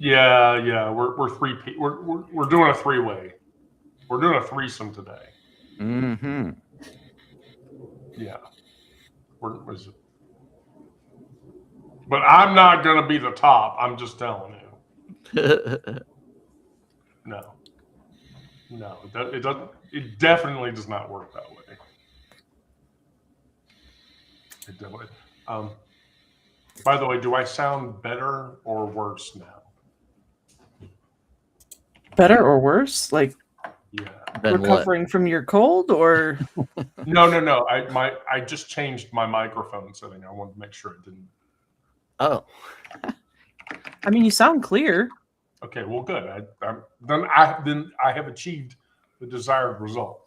Yeah. We're we're doing a three-way. We're doing a threesome today. Mm-hmm. Yeah. Was it? But I'm not gonna be the top. I'm just telling you. No, no. It doesn't. It definitely does not work that way. It definitely. Um, by the way, do I sound better or worse now? Better or worse? Like Yeah. Then what? recovering from your cold, or No. I just changed my microphone setting. I wanted to make sure it didn't. Oh, I mean, you sound clear. Okay. Well, good. Then I have achieved the desired result.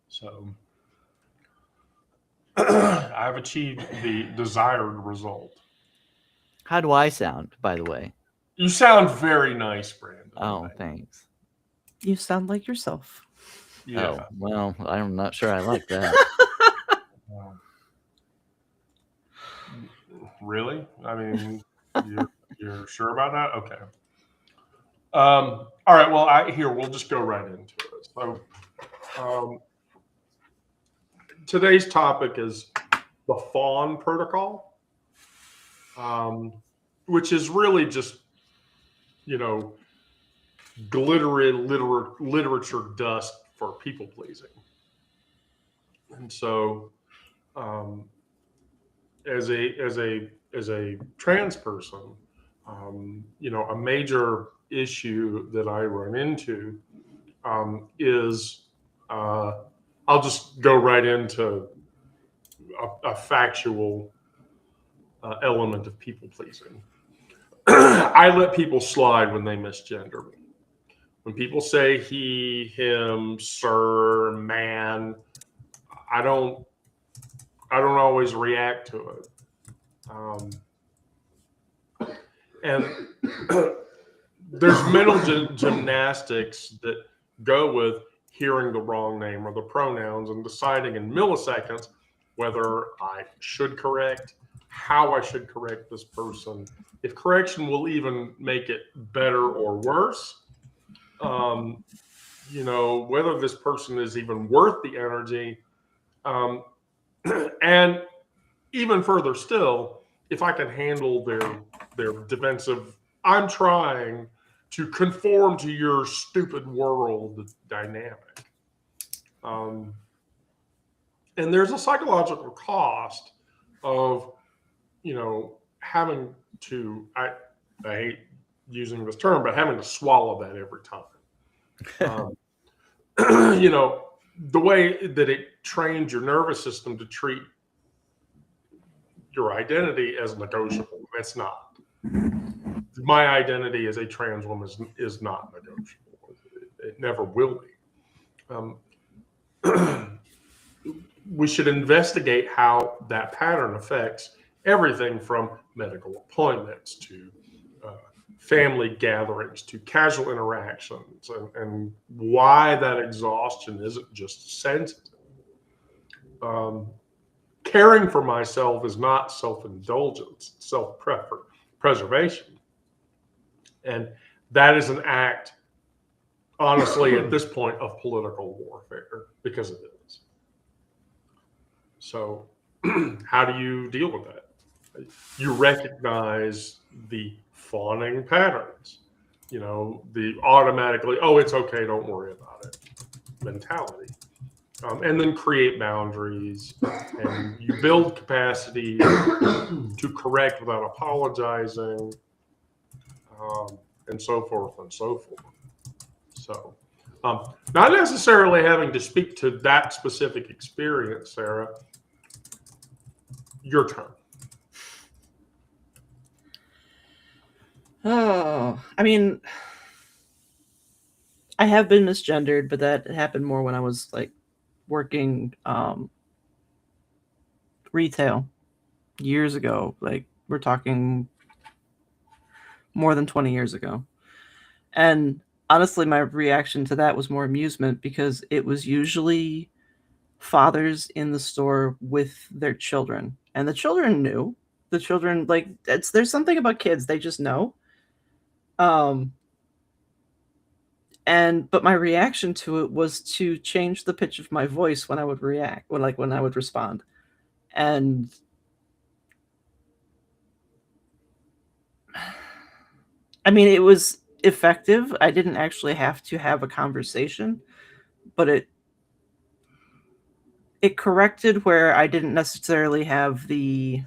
So I've achieved the desired result. how do I sound, by the way? You sound very nice, Brandon. Oh, thanks. You sound like yourself. Yeah. Oh, well, I'm not sure I like that. Um, really? I mean, you're sure about that? Okay. All right. Well, we'll just go right into it. So, um, today's topic is the Fawn Protocol, um, which is really just you know glittery literature dust for people pleasing. And so, um, as a trans person, a major issue that I run into is I'll just go right into a factual element of people pleasing. I let people slide when they misgender me. When people say he, him, sir, man, I don't I don't always react to it. Um, and there's mental gymnastics that go with hearing the wrong name or the pronouns and deciding in milliseconds whether I should correct, how I should correct this person, if correction will even make it better or worse, whether this person is even worth the energy, um, and even further still, if I can handle their defensive, I'm trying to conform to your stupid world dynamic. Um, and there's a psychological cost of, having to, I hate using this term, but having to swallow that every time. The way that it trains your nervous system to treat your identity as negotiable. It's not. My identity as a trans woman is not negotiable. It never will be. We should investigate how that pattern affects everything from medical appointments to family gatherings to casual interactions, and why that exhaustion isn't just sensitive. Caring for myself is not self-indulgence, it's self-preservation. And that is an act, honestly, at this point, of political warfare, because it is. So, how do you deal with that? You recognize the fawning patterns, the automatically, oh, it's okay, don't worry about it mentality. And then create boundaries, and you build capacity to correct without apologizing, and so forth and so forth. So, not necessarily having to speak to that specific experience, Sarah. Your turn. Oh, I mean, I have been misgendered, but that happened more when I was like working retail years ago. Like we're talking more than 20 years ago. And honestly, my reaction to that was more amusement because it was usually fathers in the store with their children. And the children knew. The children, like, there's something about kids, they just know. But my reaction to it was to change the pitch of my voice when I would react, when I would respond. And I mean, it was effective. I didn't actually have to have a conversation, but it corrected where I didn't necessarily have the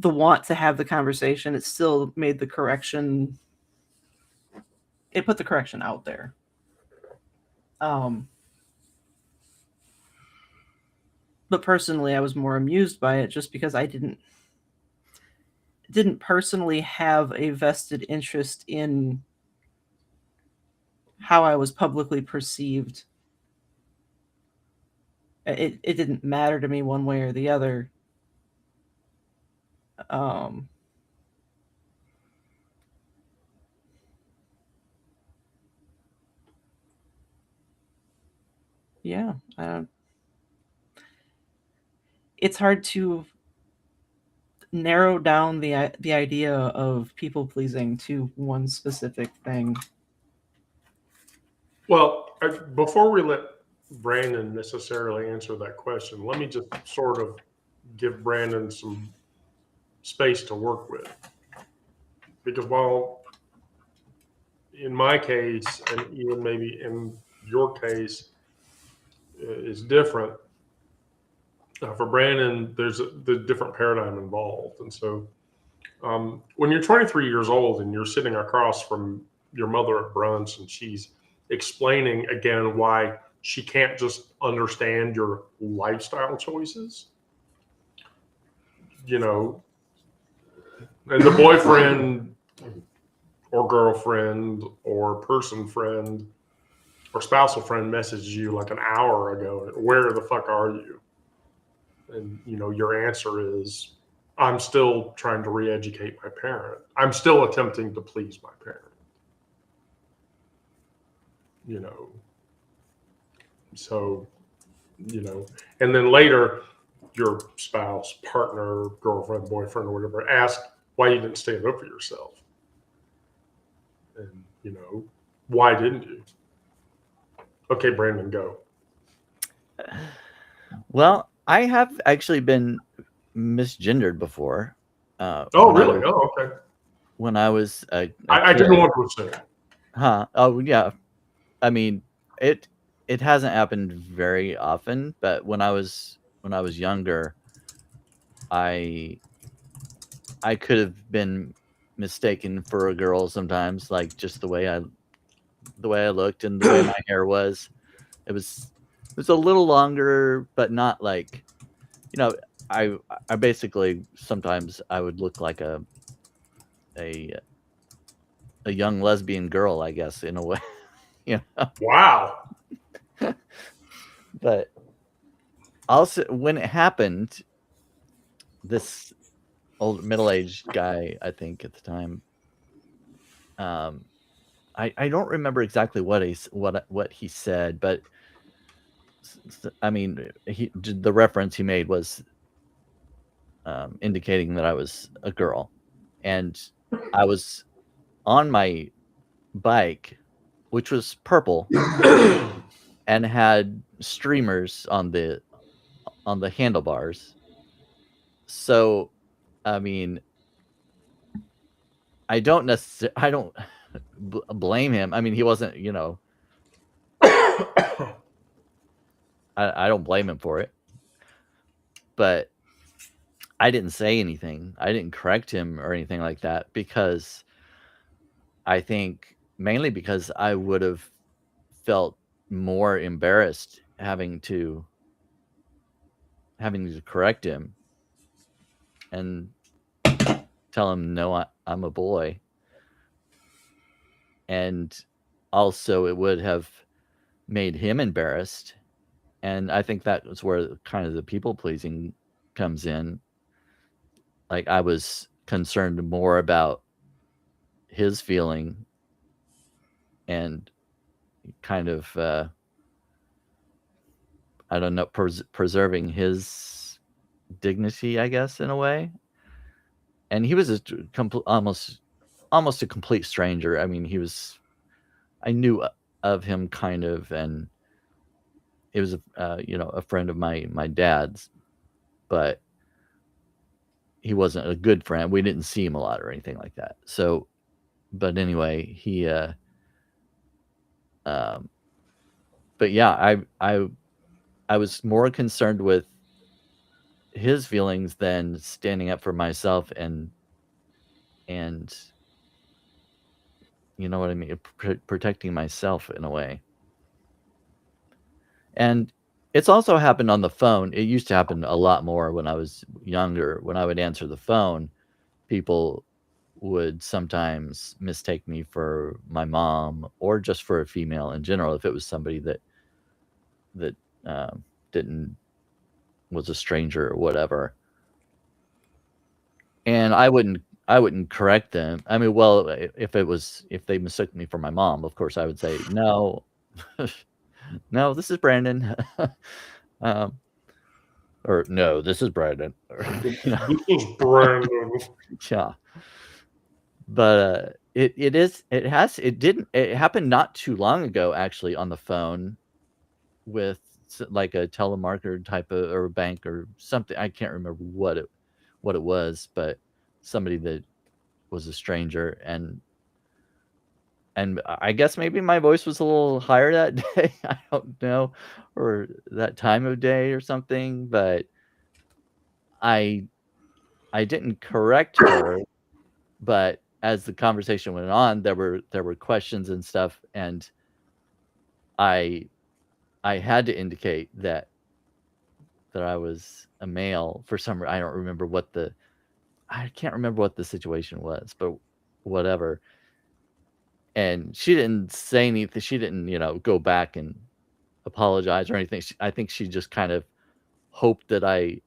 want to have the conversation. It still made the correction. It put the correction out there. But personally, I was more amused by it just because I didn't personally have a vested interest in how I was publicly perceived. It didn't matter to me one way or the other. Yeah, it's hard to narrow down the idea of people pleasing to one specific thing. Well, before we let Brandon necessarily answer that question, let me just sort of give Brandon some space to work with. Because while in my case, and even maybe in your case, is different, for Brandon, there's the different paradigm involved. And so when you're 23 years old and you're sitting across from your mother at brunch and she's explaining again why she can't just understand your lifestyle choices, you know, and the boyfriend or girlfriend or person friend or spousal friend messages you like an hour ago, where the fuck are you? And, you know, your answer is, I'm still trying to re-educate my parent. I'm still attempting to please my parent. You know, so, you know, and then later your spouse, partner, girlfriend, boyfriend, or whatever, ask why you didn't stand up for yourself. And, you know, why didn't you? Okay, Brandon, go. Well, I have actually been misgendered before. Oh, really? Okay. When I was a I didn't want to assume. Huh? Oh, yeah. I mean, it hasn't happened very often, but when I was younger, I could have been mistaken for a girl sometimes, like just the way I looked and the way my hair was. It was a little longer, but not like, you know, I basically sometimes I would look like a young lesbian girl, I guess, in a way. You know? Wow. But also, when it happened, this old middle-aged guy, I think at the time, I don't remember exactly what he said, but I mean, the reference he made was indicating that I was a girl, and I was on my bike, which was purple and had streamers on the handlebars. So, I mean, I don't blame him. I mean, he wasn't, you know, I don't blame him for it, but I didn't say anything. I didn't correct him or anything like that, because I think mainly because I would have felt more embarrassed having to correct him and tell him, no, I'm a boy. And also it would have made him embarrassed. And I think that was where kind of the people pleasing comes in. Like, I was concerned more about his feeling and kind of, I don't know, preserving his dignity, I guess, in a way. And he was almost almost a complete stranger. I mean, I knew of him kind of, and it was a friend of my dad's, but he wasn't a good friend. We didn't see him a lot or anything like that. So, but anyway, but yeah, I was more concerned with his feelings than standing up for myself and you know what I mean, protecting myself in a way. And it's also happened on the phone. It used to happen a lot more when I was younger. When I would answer the phone, people would sometimes mistake me for my mom or just for a female in general if it was somebody that didn't was a stranger or whatever. And I wouldn't correct them. I mean, well, if they mistook me for my mom, of course I would say, "No, no, this is Brandon," um, or "No, this is Brandon," or, you know, This is Brandon. yeah. But it happened not too long ago actually on the phone with like a telemarketer type of or a bank or something. I can't remember what it was, but somebody that was a stranger, and I guess maybe my voice was a little higher that day. I don't know, or that time of day or something, but I didn't correct her, but as the conversation went on, there were questions and stuff, and I had to indicate that I was a male for some I don't remember I can't remember what the situation was, but whatever. And she didn't say anything. She didn't, go back and apologize or anything. I think she just kind of hoped that I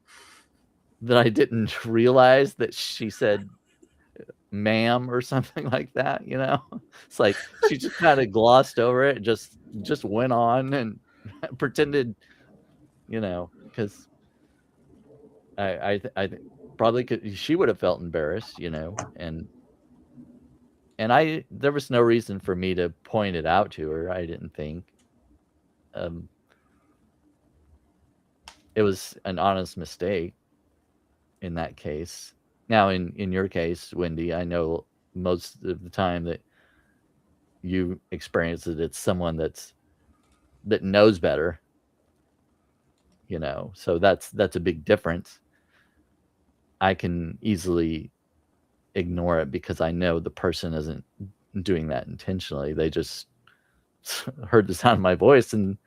didn't realize that she said ma'am or something like that, you know? It's like she just kinda glossed over it, just went on and pretended, because I think probably she would have felt embarrassed, and there was no reason for me to point it out to her, I didn't think. Um, it was an honest mistake in that case. Now in your case, Wendy, I know most of the time that you experience it, it's someone that knows better, so that's a big difference. I can easily ignore it because I know the person isn't doing that intentionally. They just heard the sound of my voice and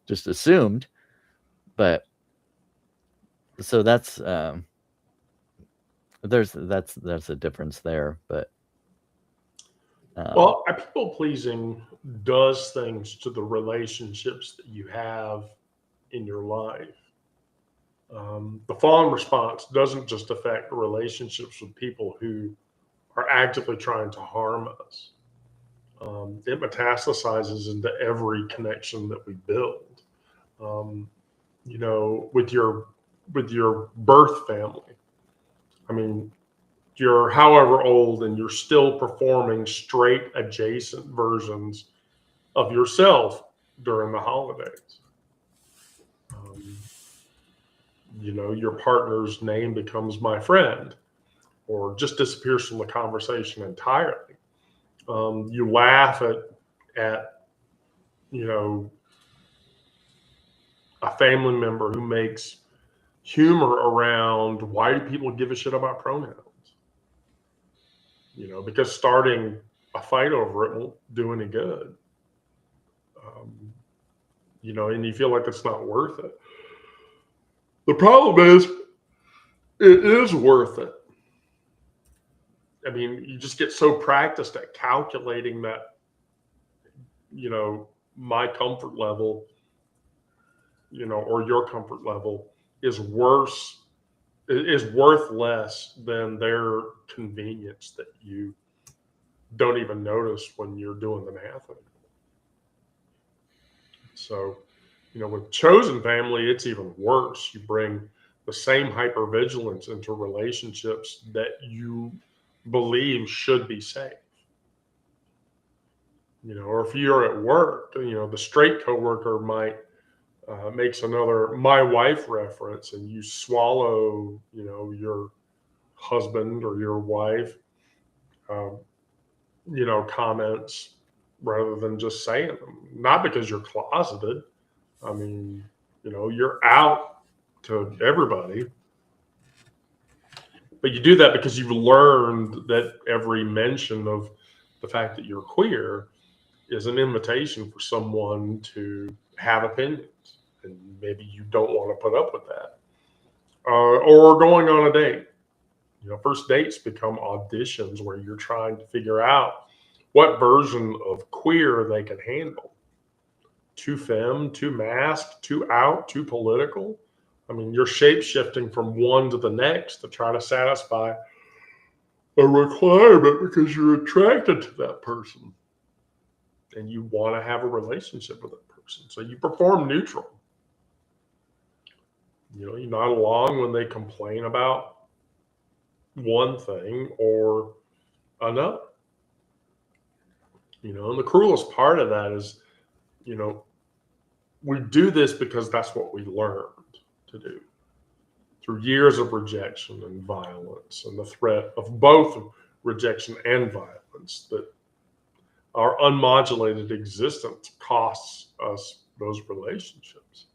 just assumed. But so that's a difference there. But Well, people pleasing does things to the relationships that you have in your life. The fawn response doesn't just affect relationships with people who are actively trying to harm us. It metastasizes into every connection that we build. Um, with your birth family. I mean, you're however old and you're still performing straight adjacent versions of yourself during the holidays. Um, your partner's name becomes my friend or just disappears from the conversation entirely. You laugh at you know a family member who makes humor around why do people give a shit about pronouns? Because starting a fight over it won't do any good. And you feel like it's not worth it. The problem is, it is worth it. I mean, you just get so practiced at calculating that, my comfort level, or your comfort level is worth less than their convenience that you don't even notice when you're doing the math. So, with chosen family, it's even worse. You bring the same hypervigilance into relationships that you believe should be safe. or if you're at work, the straight coworker might makes another "my wife" reference, and you swallow, your husband or your wife, um, comments rather than just saying them. Not because you're closeted. I mean, you're out to everybody, but you do that because you've learned that every mention of the fact that you're queer is an invitation for someone to have opinions, and maybe you don't want to put up with that. Or going on a date. First dates become auditions where you're trying to figure out what version of queer they can handle. Too femme, too masked, too out, too political. I mean, you're shape shifting from one to the next to try to satisfy a requirement because you're attracted to that person and you want to have a relationship with that person. So you perform neutral. You're not along when they complain about one thing or another. And the cruelest part of that is, we do this because that's what we learned to do through years of rejection and violence and the threat of both rejection and violence, that our unmodulated existence costs us those relationships.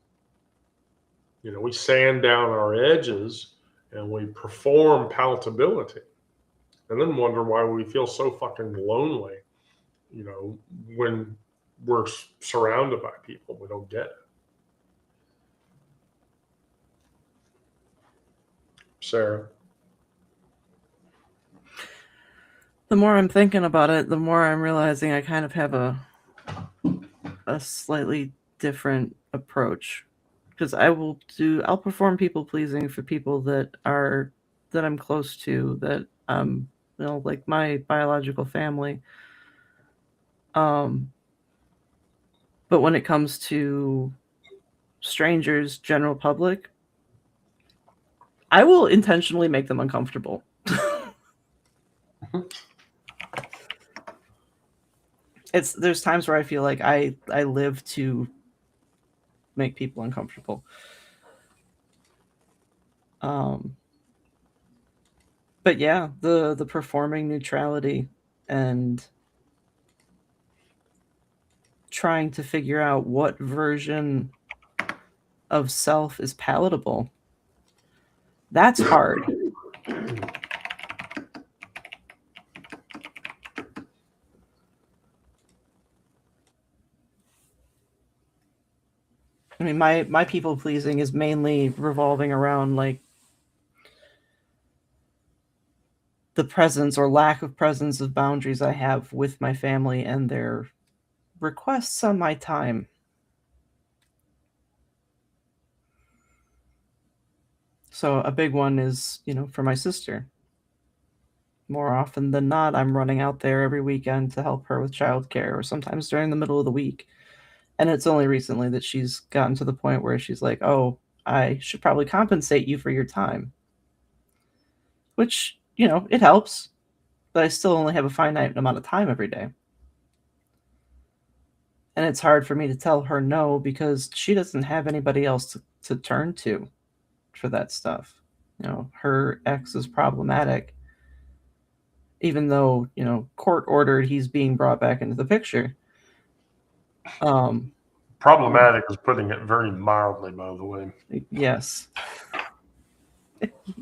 We sand down our edges and we perform palatability and then wonder why we feel so fucking lonely, when we're surrounded by people. We don't get it. Sarah? The more I'm thinking about it, the more I'm realizing I kind of have a slightly different approach, because I'll perform people pleasing for people that I'm close to, that like my biological family. But when it comes to strangers, general public, I will intentionally make them uncomfortable. There's times where I feel like I live to make people uncomfortable. But yeah, the performing neutrality and trying to figure out what version of self is palatable. That's hard. I mean, my people pleasing is mainly revolving around like the presence or lack of presence of boundaries I have with my family and their requests on my time. So a big one is, for my sister. More often than not, I'm running out there every weekend to help her with childcare, or sometimes during the middle of the week. And it's only recently that she's gotten to the point where she's like, oh, I should probably compensate you for your time. Which, it helps, but I still only have a finite amount of time every day. And it's hard for me to tell her no because she doesn't have anybody else to turn to for that stuff. Her ex is problematic, even though, court ordered he's being brought back into the picture. Problematic is putting it very mildly, by the way. Yes.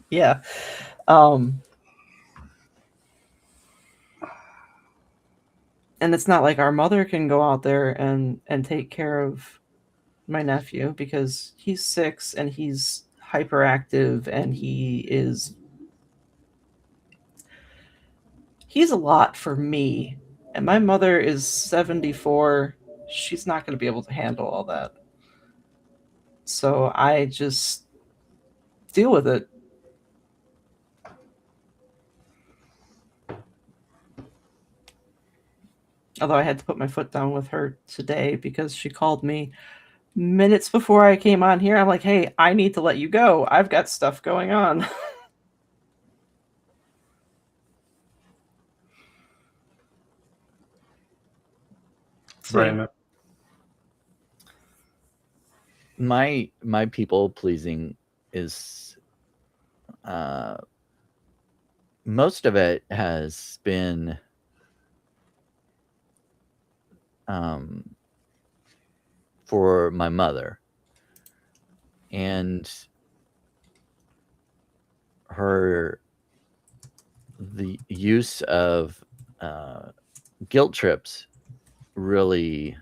Yeah. And it's not like our mother can go out there and take care of my nephew because he's 6 and he's hyperactive and he's a lot for me. And my mother is 74. She's not going to be able to handle all that. So I just deal with it. Although I had to put my foot down with her today because she called me minutes before I came on here. I'm like, hey, I need to let you go. I've got stuff going on. Brandon. My people pleasing is most of it has been for my mother and the use of guilt trips really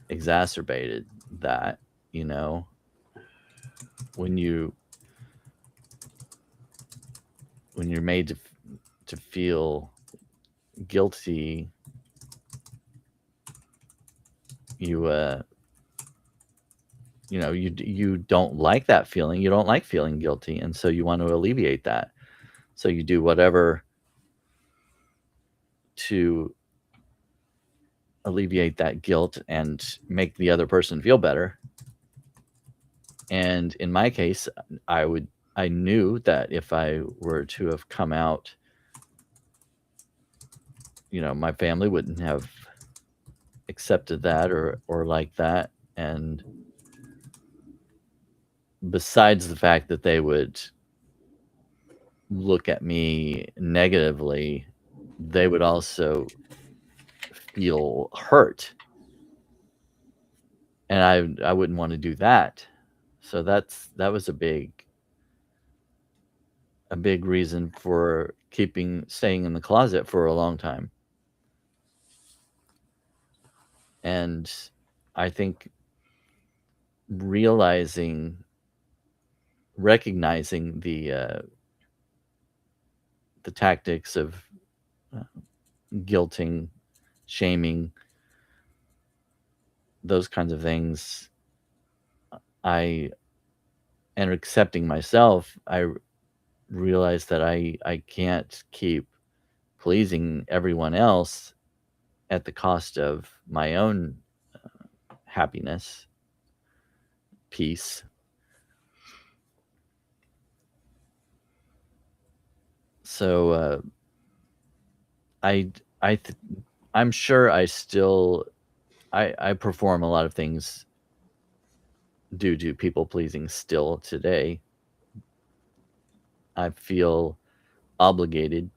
exacerbated that, you know, when you're made to feel guilty, you you don't like that feeling. You don't like feeling guilty, and so you want to alleviate that. So you do whatever to alleviate that guilt and make the other person feel better. And in my case, I knew that if I were to have come out, my family wouldn't have accepted that or like that. And besides the fact that they would look at me negatively, they would also feel hurt. And I wouldn't want to do that. So that was a big reason for staying in the closet for a long time. And I think recognizing the tactics of guilting, shaming, those kinds of things, and accepting myself, I realized that I can't keep pleasing everyone else at the cost of my own happiness, peace. So I'm sure I perform a lot of things due to people pleasing still today. I feel obligated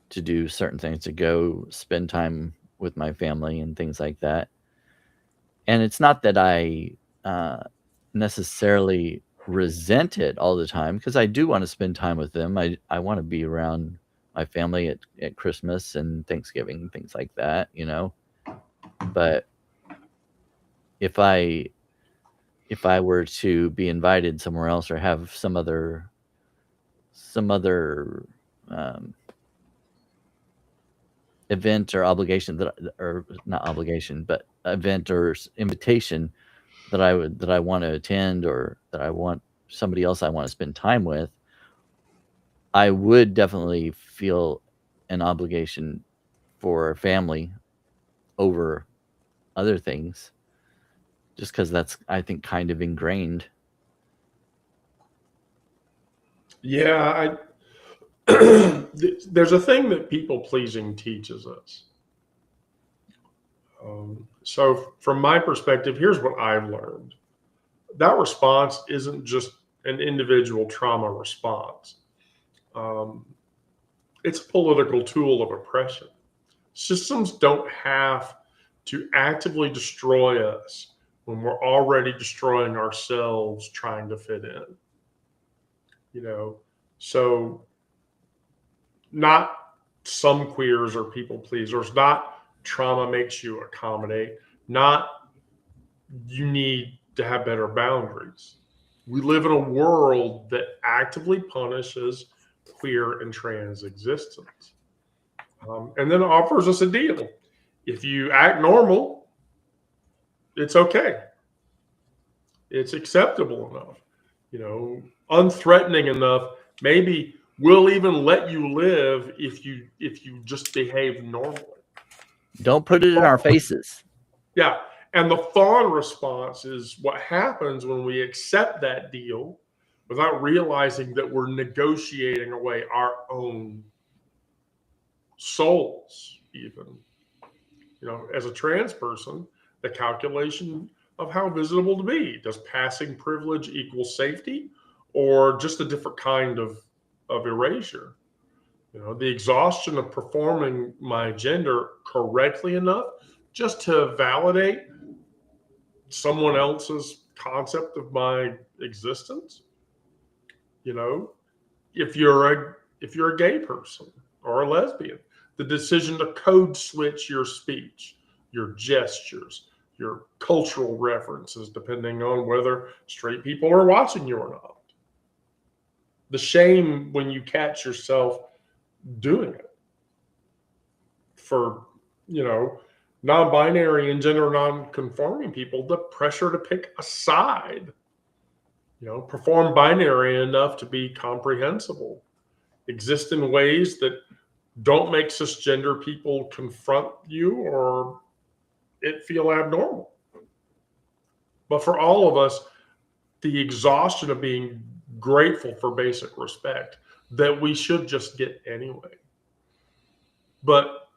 to do certain things, to go spend time with my family and things like that. And it's not that I necessarily resent it all the time, because I do want to spend time with them. I want to be around my family at Christmas and Thanksgiving and things like that, But if I were to be invited somewhere else or have some other event or obligation or not obligation, but event or invitation that I want to attend, or that I want somebody else I want to spend time with, I would definitely feel an obligation for family over other things, just because that's, I think, kind of ingrained. Yeah, there's a thing that people pleasing teaches us. So, from my perspective, here's what I've learned: that response isn't just an individual trauma response. Um, it's a political tool of oppression. Systems don't have to actively destroy us when we're already destroying ourselves trying to fit in. So not some queers are people pleasers, not trauma makes you accommodate, not you need to have better boundaries. We live in a world that actively punishes queer and trans existence, and then offers us a deal. If you act normal, it's okay. It's acceptable enough, unthreatening enough. Maybe we'll even let you live if you just behave normally. Don't put it in our faces. Yeah. And the fawn response is what happens when we accept that deal without realizing that we're negotiating away our own souls, even. as a trans person, the calculation of how visible to be. Does passing privilege equal safety, or just a different kind of erasure? The exhaustion of performing my gender correctly enough just to validate someone else's concept of my existence. You know, if you're a gay person or a lesbian, the decision to code switch your speech, your gestures, your cultural references, depending on whether straight people are watching you or not. The shame when you catch yourself doing it. For, non-binary and gender non-conforming people, the pressure to pick a side, perform binary enough to be comprehensible, exist in ways that don't make cisgender people confront you or it feel abnormal. But for all of us, the exhaustion of being grateful for basic respect that we should just get anyway. But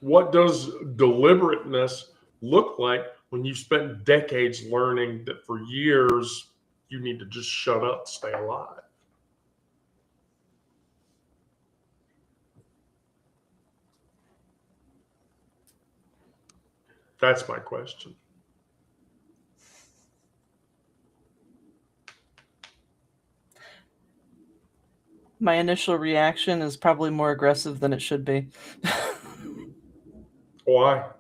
what does deliberateness look like when you've spent decades learning that for years you need to just shut up, stay alive? That's my question. My initial reaction is probably more aggressive than it should be. Why?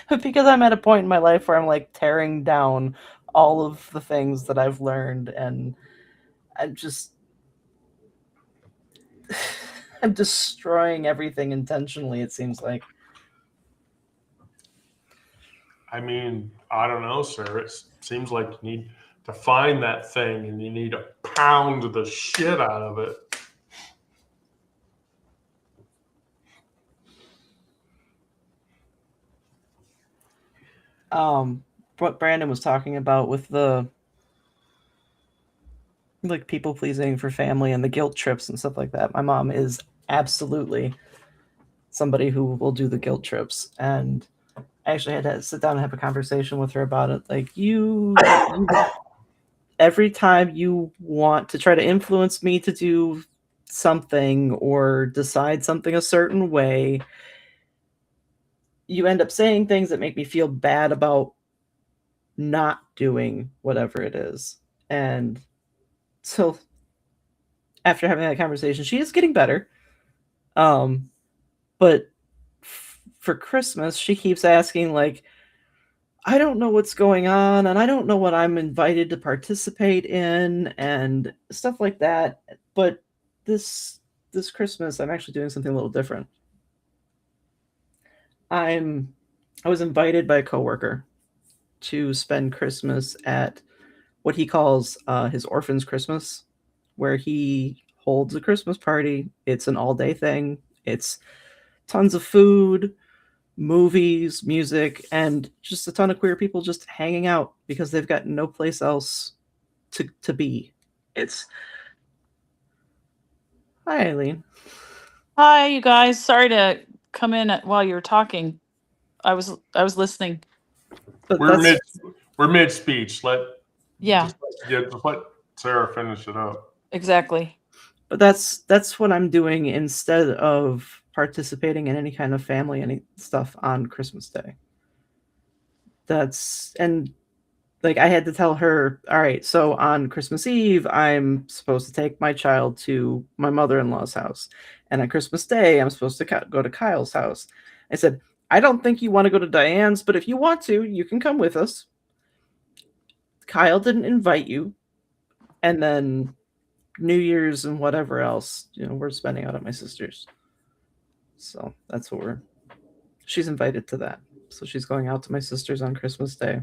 Because I'm at a point in my life where I'm like tearing down all of the things that I've learned, and I'm destroying everything intentionally, it seems like. I mean, I don't know, sir. It seems like you need to find that thing and you need to pound the shit out of it. What Brandon was talking about with the like people pleasing for family and the guilt trips and stuff like that. My mom is absolutely somebody who will do the guilt trips, and I actually had to sit down and have a conversation with her about it. Like you every time you want to try to influence me to do something or decide something a certain way, you end up saying things that make me feel bad about not doing whatever it is. And so after having that conversation, she is getting better. But for Christmas, she keeps asking, like, I don't know what's going on, and I don't know what I'm invited to participate in, and stuff like that. But this Christmas, I'm actually doing something a little different. I was invited by a coworker to spend Christmas at what he calls his orphan's Christmas, where he holds a Christmas party. It's an all-day thing. It's tons of food, movies, music, and just a ton of queer people just hanging out because they've got no place else to be. It's Hi, Eileen. Hi, you guys. Sorry to come in while you were talking. I was listening. But We're mid speech. Yeah, Just let Sarah finish it up. exactly. But that's what I'm doing instead of participating in any kind of family stuff on Christmas Day. And like I had to tell her, all right, so on Christmas Eve, I'm supposed to take my child to my mother-in-law's house. And on Christmas Day, I'm supposed to go to Kyle's house. I said, I don't think you want to go to Diane's, but if you want to, you can come with us. Kyle didn't invite you. And then New Year's and whatever else, we're spending out at my sister's. So that's what she's invited to that. So she's going out to my sister's on Christmas Day.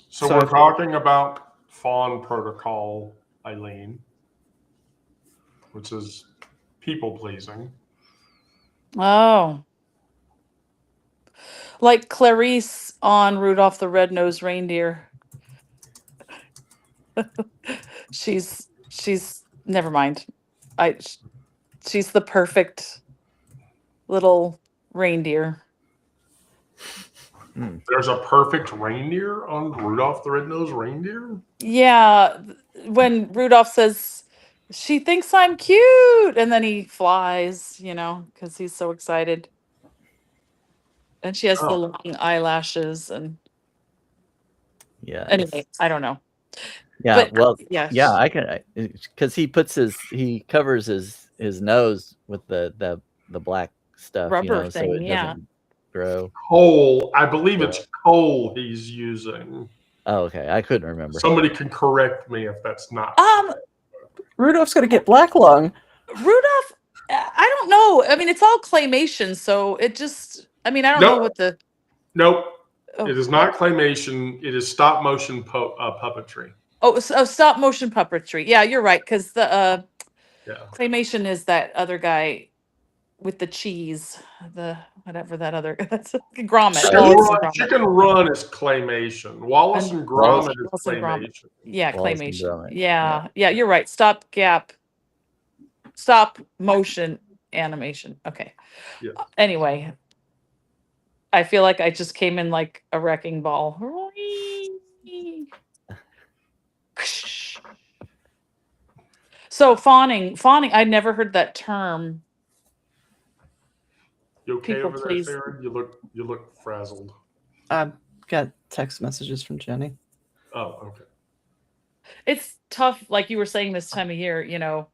So we're talking about fawn protocol, Eileen, which is people pleasing. Oh. Like Clarice on Rudolph the Red-Nosed Reindeer. She's never mind. She's the perfect little reindeer. There's a perfect reindeer on Rudolph the Red-Nosed Reindeer? Yeah, when Rudolph says, "She thinks I'm cute," and then he flies, because he's so excited. And she has the Oh. long eyelashes. And Yeah. anyway, I don't know. Yeah. But Well, yeah, yeah, I can, because he covers his nose with the black stuff, rubber so thing. it Yeah. doesn't grow. Coal. I believe it's coal he's using. Oh, okay. I couldn't remember. Somebody can correct me if that's not. Rudolph's gonna get black lung. Rudolph, I don't know. I mean, it's all claymation, so it just. I mean, I don't know Nope. what the. Nope. Oh. It is not claymation. It is stop motion puppetry. Oh, stop motion puppetry. Yeah, you're right. Because the Yeah. claymation is that other guy with the cheese, the whatever that other. That's Gromit. Chicken, Wallace Run, and Gromit. Chicken Run is claymation. Wallace and Gromit is Wallace and Gromit. claymation. Yeah, Wallace and claymation. Gromit. Yeah, you're right. Stop motion animation. Okay. Yes. Anyway, I feel like I just came in like a wrecking ball. So fawning. I never heard that term. You okay People, over please. there, Sarah? You look frazzled. I've got text messages from Jenny. Oh, okay. It's tough, like you were saying this time of year,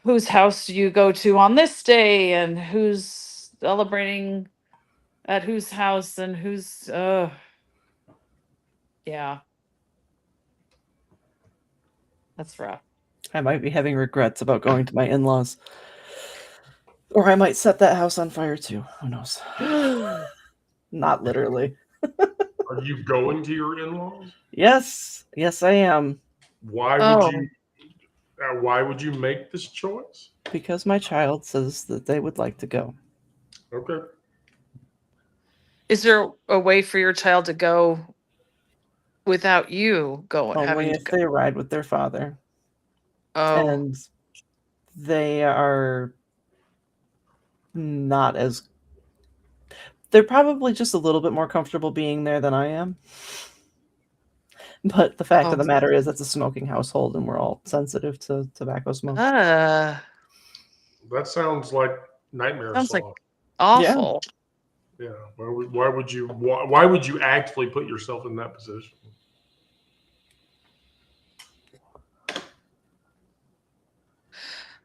whose house do you go to on this day and who's celebrating at whose house and who's yeah. That's rough. I might be having regrets about going to my in-laws. Or I might set that house on fire too. Who knows? Not literally. Are you going to your in-laws? Yes. Yes, I am. Why would you make this choice? Because my child says that they would like to go. Okay. Is there a way for your child to go without you going? Only if they ride with their father. Oh. And they are not as... They're probably just a little bit more comfortable being there than I am. But the fact of the matter is it's a smoking household and we're all sensitive to tobacco smoke. That sounds like nightmare. Sounds like awful. Yeah. Why would you actively put yourself in that position?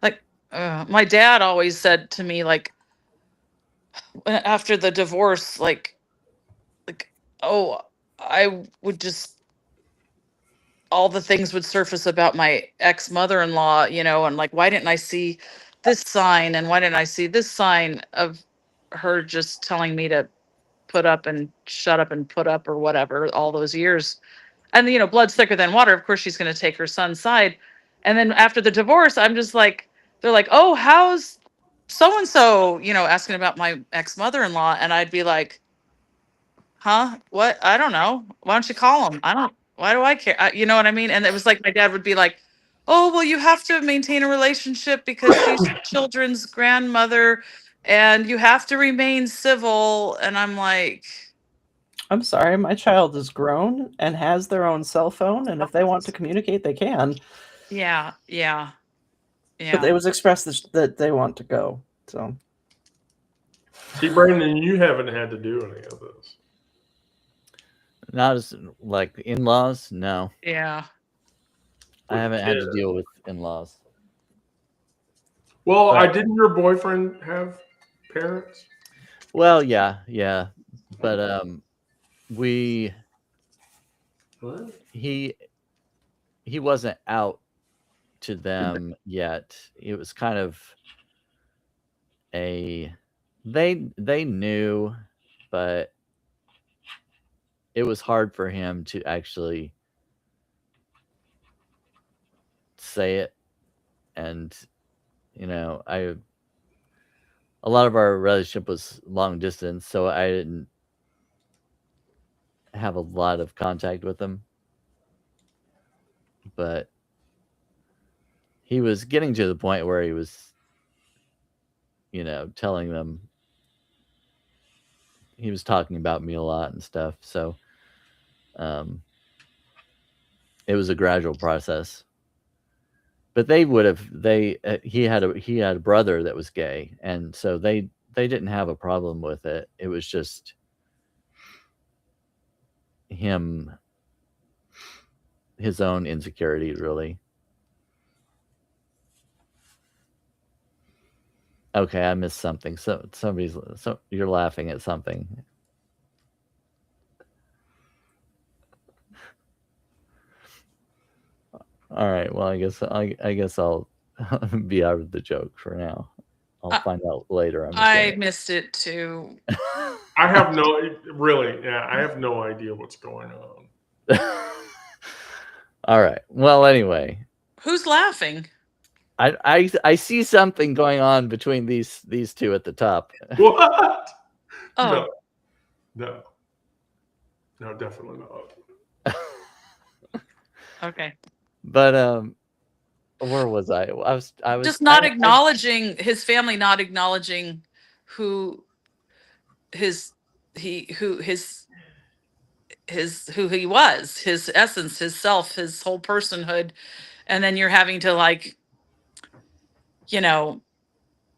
Like my dad always said to me, like after the divorce, like oh, I would just all the things would surface about my ex-mother-in-law, and like, why didn't I see this sign? And why didn't I see this sign of her just telling me to put up and shut up and put up or whatever all those years? And, blood's thicker than water. Of course, she's going to take her son's side. And then after the divorce, I'm just like, they're like, oh, how's so-and-so, asking about my ex-mother-in-law. And I'd be like, huh? What? I don't know. Why don't you call him? Why do I care? You know what I mean? And it was like my dad would be like, oh, well, you have to maintain a relationship because she's children's grandmother and you have to remain civil. And I'm like, I'm sorry, my child is grown and has their own cell phone, and if they want to communicate, they can. Yeah. But it was expressed that they want to go. So, see, Brandon, you haven't had to do any of this. Not as like in-laws, no. Yeah. I haven't had to deal with in-laws. Well, didn't your boyfriend have parents? Well, yeah. But he wasn't out to them yet. It was kind of they knew, but it was hard for him to actually say it. And a lot of our relationship was long distance, so I didn't have a lot of contact with him. But he was getting to the point where he was, telling them, he was talking about me a lot and stuff. So it was a gradual process. But he had a brother that was gay, and so they didn't have a problem with it. It was just his own insecurity, really. Okay, I missed something. So you're laughing at something. All right. Well, I guess I'll be out of the joke for now. I'll find out later. I missed it too. I have I have no idea what's going on. All right. Well, anyway. Who's laughing? I see something going on between these two at the top. What? Oh. No, definitely not. Okay. But where was I? I was just not acknowledging his family, not acknowledging who he was, his essence, his self, his whole personhood, and then you're having to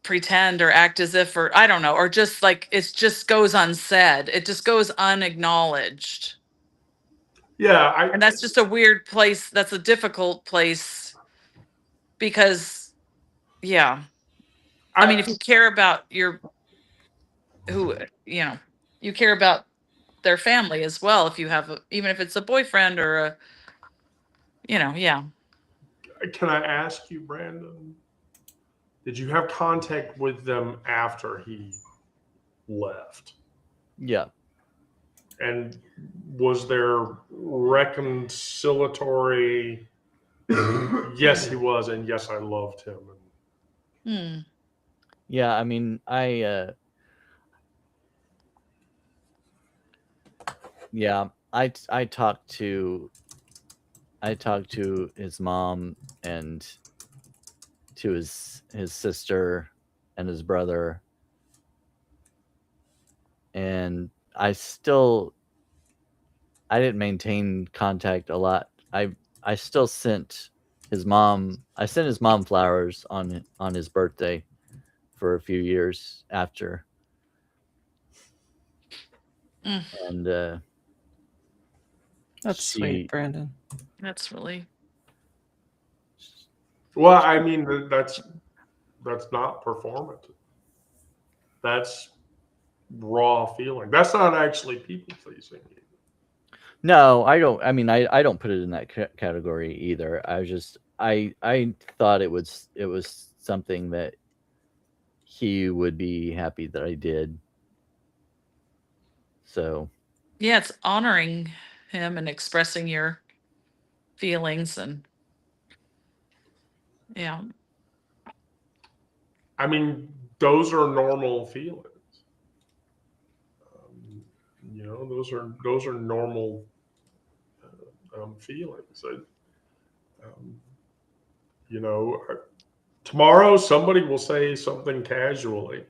pretend or act as if, or I don't know, or just it just goes unsaid. It just goes unacknowledged. Yeah, and that's just a weird place. That's a difficult place because, I mean, if you care about you care about their family as well. If you have even if it's a boyfriend or yeah. Can I ask you, Brandon? Did you have contact with them after he left? Yeah. And was there reconciliatory? Yes, he was, and yes, I loved him. Yeah, I mean, I talked to his mom and to his sister and his brother, and I didn't maintain contact a lot. I still sent his mom flowers on his birthday for a few years after. And that's sweet, Brandon. That's really well. I mean, that's not performative. That's raw feeling. That's not actually people pleasing. No, I don't. I mean, I don't put it in that category either. I thought it was something that he would be happy that I did. So yeah, it's honoring him and expressing your feelings, and yeah. I mean, those are normal feelings. Those are normal feelings. Tomorrow somebody will say something casually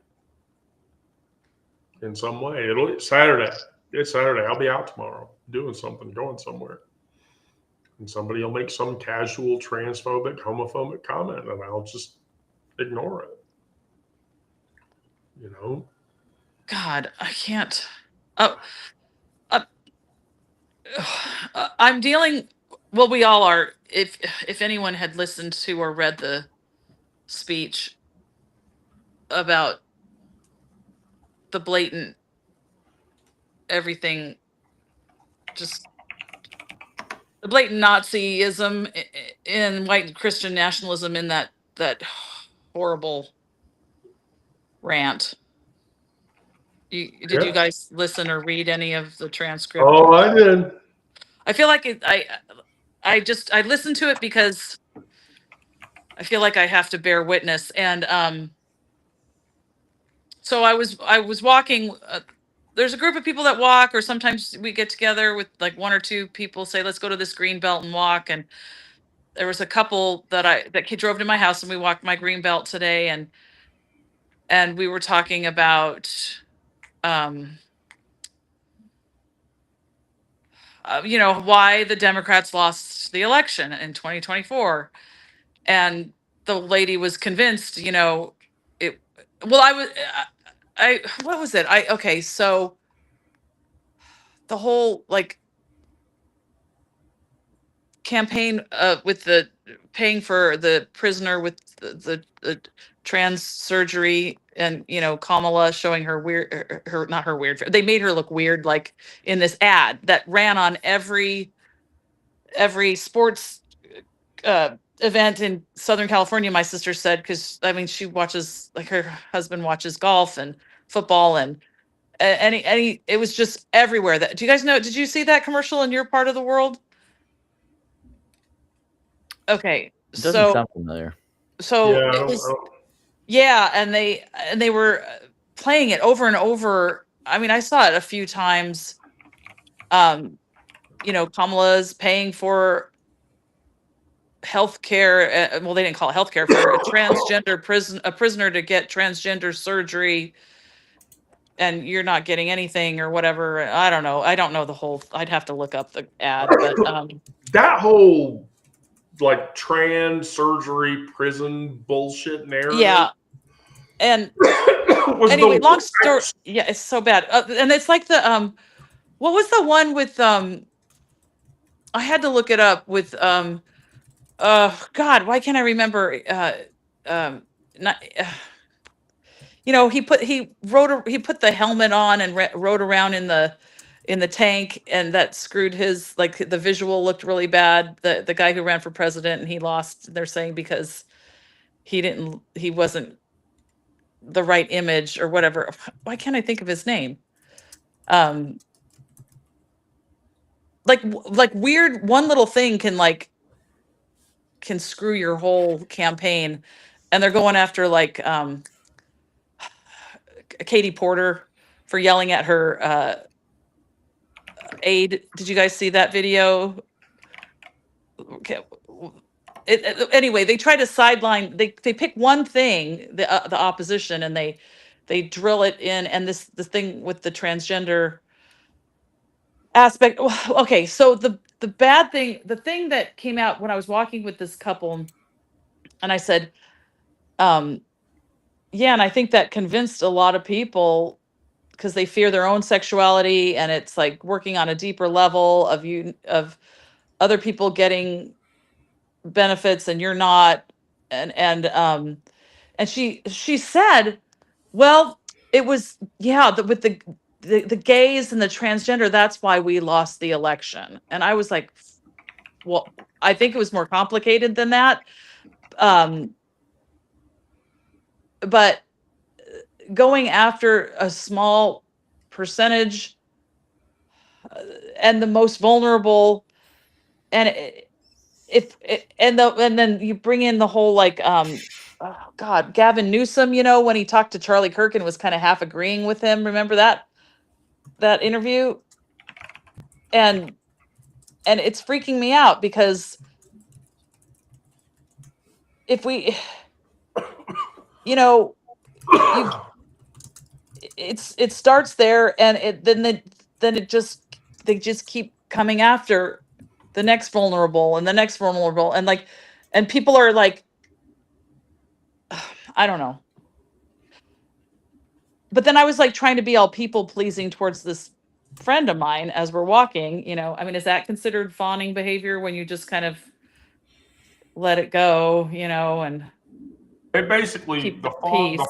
in some way. It's Saturday. I'll be out tomorrow doing something, going somewhere. And somebody will make some casual transphobic, homophobic comment, and I'll just ignore it. God, I can't. I'm dealing. Well, we all are. If anyone had listened to or read the speech about the blatant everything, just the blatant Nazism and white Christian nationalism in that horrible rant. Did you guys listen or read any of the transcript? Oh, I did. I feel like I listened to it because I feel like I have to bear witness. And so I was walking. There's a group of people that walk, or sometimes we get together with like one or two people, say, let's go to this green belt and walk. And there was a couple that drove to my house, and we walked my green belt today, and we were talking about why the Democrats lost the election in 2024. And the lady was convinced, it, well, what was it? Okay, so the whole like campaign with the paying for the prisoner with the trans surgery, and Kamala showing her weird, her not her weird, they made her look weird, like in this ad that ran on every sports event in Southern California. My sister said, because I mean, she watches, like, her husband watches golf and football, and any it was just everywhere. That, do you guys know? Did you see that commercial in your part of the world? Okay, It doesn't sound familiar. so Yeah, it was, yeah, and they were playing it over and over. I mean, I saw it a few times. Kamala's paying for healthcare. Well, they didn't call it healthcare for a transgender prisoner to get transgender surgery, and you're not getting anything or whatever. I don't know. I don't know the whole. I'd have to look up the ad, but that whole like trans surgery prison bullshit narrative. yeah. And was anyway, the long story. Yeah, it's so bad. And it's like the what was the one with I had to look it up with God, why can't I remember? Not. He put the helmet on and rode around in the tank, and that screwed his, like, the visual looked really bad. The guy who ran for president, and he lost. They're saying because he wasn't the right image or whatever. Why can't I think of his name? Like weird, one little thing can screw your whole campaign, and they're going after, like, Katie Porter for yelling at her aide. Did you guys see that video? Okay. Anyway, they try to sideline. They pick one thing, the opposition, and they drill it in. And the thing with the transgender aspect. Okay, so the bad thing, the thing that came out when I was walking with this couple, and I said, yeah, and I think that convinced a lot of people, because they fear their own sexuality, and it's like working on a deeper level of other people getting benefits and you're not. And she said, well, it was, yeah, with the gays and the transgender, that's why we lost the election. And I was like, well, I think it was more complicated than that. But going after a small percentage, and the most vulnerable, and and then you bring in the whole, like, oh God, Gavin Newsom, when he talked to Charlie Kirk and was kind of half agreeing with him. Remember that interview? And it's freaking me out, because if we, you it starts there, and they just keep coming after the next vulnerable and the next vulnerable, and and people are like, I don't know. But then I was like trying to be all people pleasing towards this friend of mine as we're walking. I mean, is that considered fawning behavior when you just kind of let it go, and It basically, keep the the fawn, peace?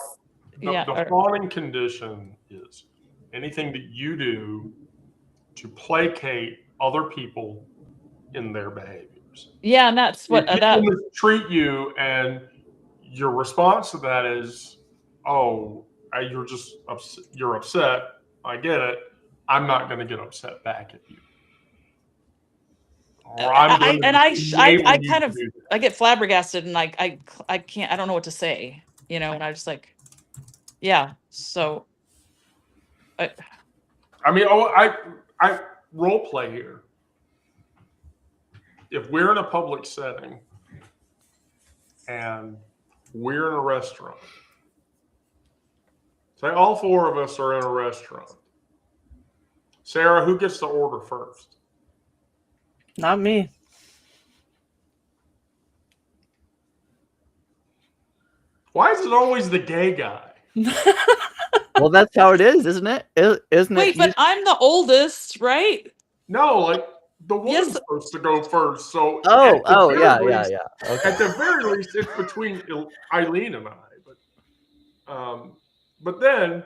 the fawning condition is anything that you do to placate other people in their behaviors. Yeah, and that's what If that. people mistreat you, and your response to that is, "Oh, you're just upset. You're upset. I get it. I'm not going to get upset back at you." Or I'm going to I kind of, I get flabbergasted, and I can't, I don't know what to say, and I just like, yeah. So I mean, I role play here. If we're in a public setting and we're in a restaurant. Say all four of us are in a restaurant. Sarah, who gets to order first? Not me. Why is it always the gay guy? Well, that's how it is, isn't it? Isn't Wait, it? but I'm the oldest, right? No, like the woman's Yes. supposed to go first. So Oh, very yeah. least- Okay. At the very least, it's between Eileen and I. But then,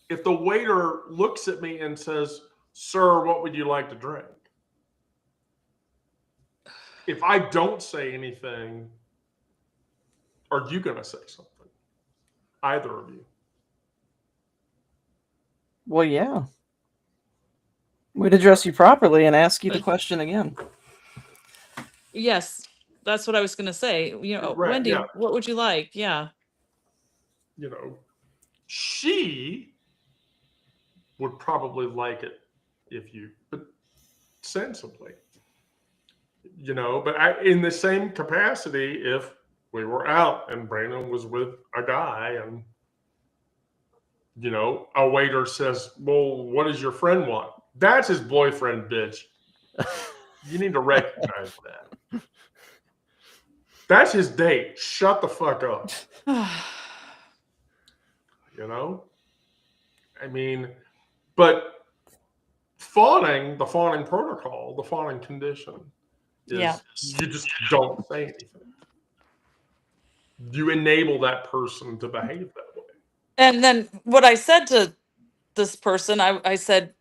if the waiter looks at me and says, "Sir, what would you like to drink?" If I don't say anything, are you going to say something? Either of you. Well, yeah. We'd address you properly and ask you the question again. Yes, that's what I was going to say. Right, Wendy, yeah. what would you like? Yeah. She would probably like it but sensibly, but in the same capacity, if we were out and Brandon was with a guy and, a waiter says, "Well, what does your friend want?" That's his boyfriend, bitch. You need to recognize that. That's his date. Shut the fuck up. I mean, but the fawning protocol, the fawning condition is Yeah. you just don't say anything. You enable that person to behave that way. And then what I said to this person, I said,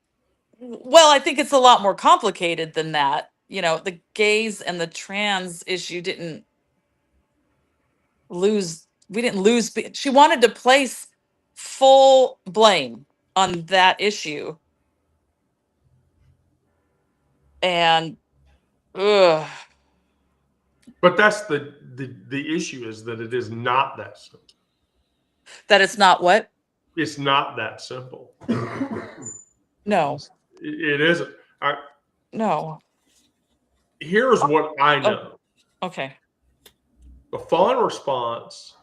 well, I think it's a lot more complicated than that. The gays and the trans issue we didn't lose. She wanted to place full blame on that issue. And, ugh. But that's the issue, is that it is not that simple. That it's not what? It's not that simple. No. It isn't. No. Here's what I know. Okay. The fawn response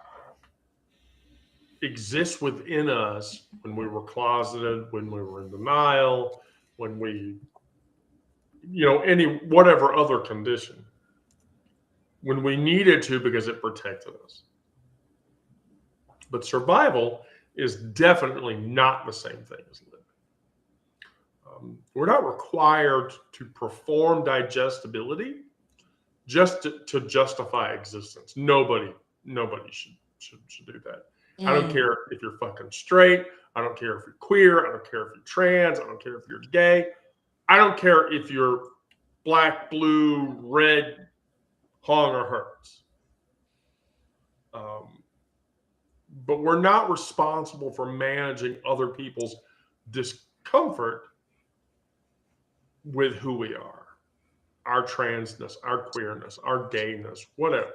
exists within us when we were closeted, when we were in denial, when we, whatever other condition, when we needed to, because it protected us. But survival is definitely not the same thing as living. We're not required to perform digestibility just to justify existence. Nobody should do that. I don't care if you're fucking straight. I don't care if you're queer. I don't care if you're trans. I don't care if you're gay. I don't care if you're black, blue, red, hung, or hurts. But we're not responsible for managing other people's discomfort with who we are, our transness, our queerness, our gayness, whatever.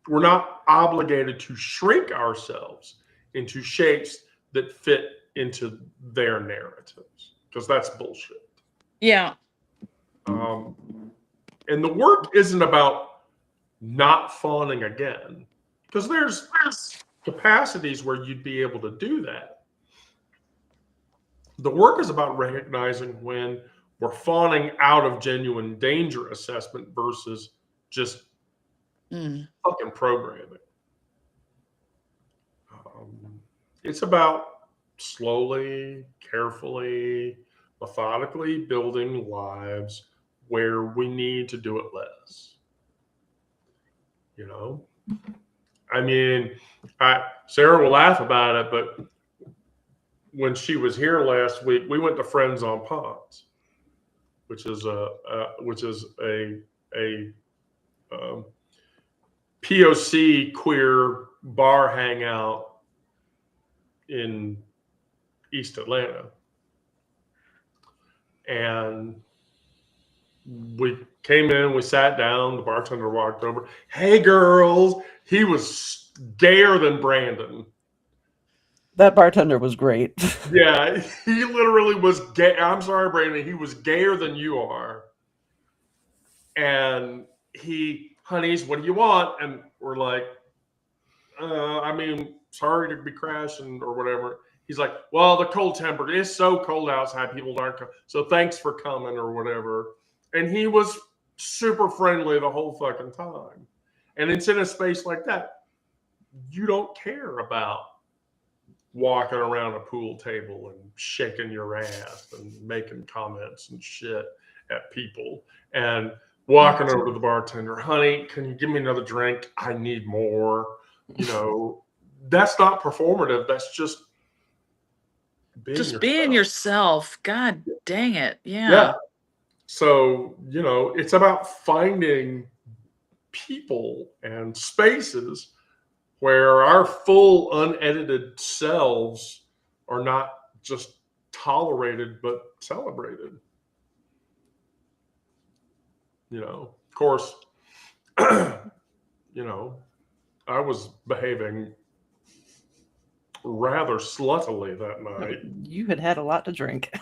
We're not obligated to shrink ourselves into shapes that fit into their narratives, because that's bullshit. Yeah. And the work isn't about not fawning again, because there's capacities where you'd be able to do that. The work is about recognizing when we're fawning out of genuine danger assessment versus just fucking programming. It's about slowly, carefully, methodically building lives where we need to do it less. I mean, Sarah will laugh about it, but when she was here last week, we went to Friends on Ponds, which is a POC queer bar hangout in East Atlanta. And we came in, we sat down, the bartender walked over. "Hey, girls." He was gayer than Brandon. That bartender was great. Yeah, he literally was gay. I'm sorry, Brandon. He was gayer than you are. And honeys, what do you want? And we're like, I mean, sorry to be crashing or whatever. He's like, well, the cold tempered. It's so cold outside. People aren't so thanks for coming or whatever. And he was super friendly the whole fucking time. And it's in a space like that. You don't care about walking around a pool table and shaking your ass and making comments and shit at people and walking over to the bartender, honey, can you give me another drink? I need more. You know, that's not performative. That's just being yourself. God dang it. Yeah. So, you know, it's about finding people and spaces where our full unedited selves are not just tolerated but celebrated. You know, of course, you know, I was behaving rather sluttily that night. You had a lot to drink.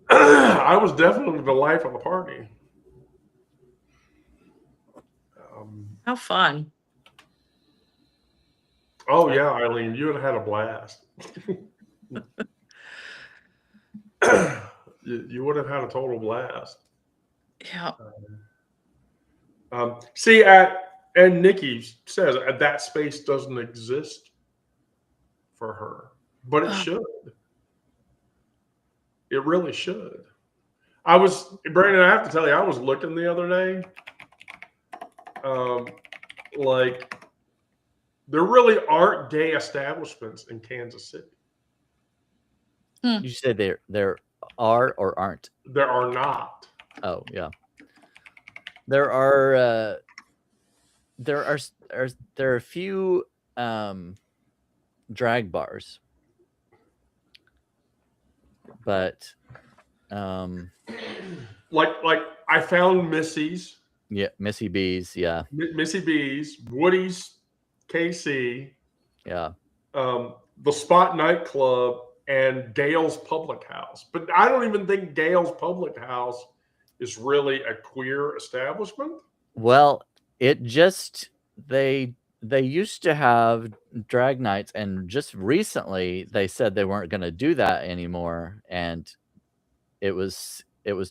I was definitely the life of the party. How fun. Oh, yeah, Eileen, you had a blast. You would have had a total blast. Yeah. See, and Nikki says that space doesn't exist for her, but it should. It really should. Brandon, I have to tell you, I was looking the other day. Like, there really aren't gay establishments in Kansas City. You said there are or aren't? There are not. Oh, yeah. There are a few drag bars, but like I found Missy's. Yeah, Missy B's, yeah. Missy B's, Woody's, KC. Yeah. The Spot nightclub and Gail's Public House. But I don't even think Gail's Public House is really a queer establishment. Well, it just they used to have drag nights, and just recently they said they weren't going to do that anymore, and it was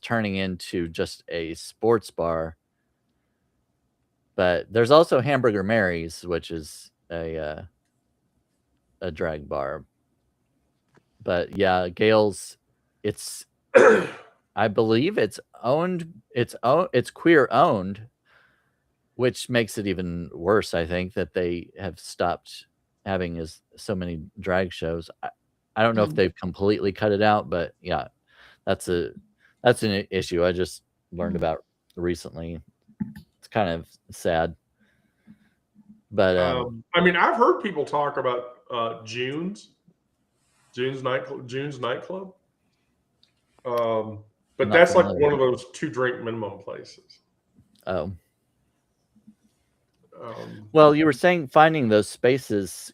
turning into just a sports bar. But there's also Hamburger Mary's, which is a drag bar. But yeah, Gail's, it's I believe it's queer owned, which makes it even worse. I think that they have stopped having so many drag shows. I don't know if they've completely cut it out, but yeah, that's an issue I just learned about recently. It's kind of sad. But I mean, I've heard people talk about June's nightclub. But that's familiar. Like one of those 2-drink minimum places. Oh. Well, you were saying finding those spaces,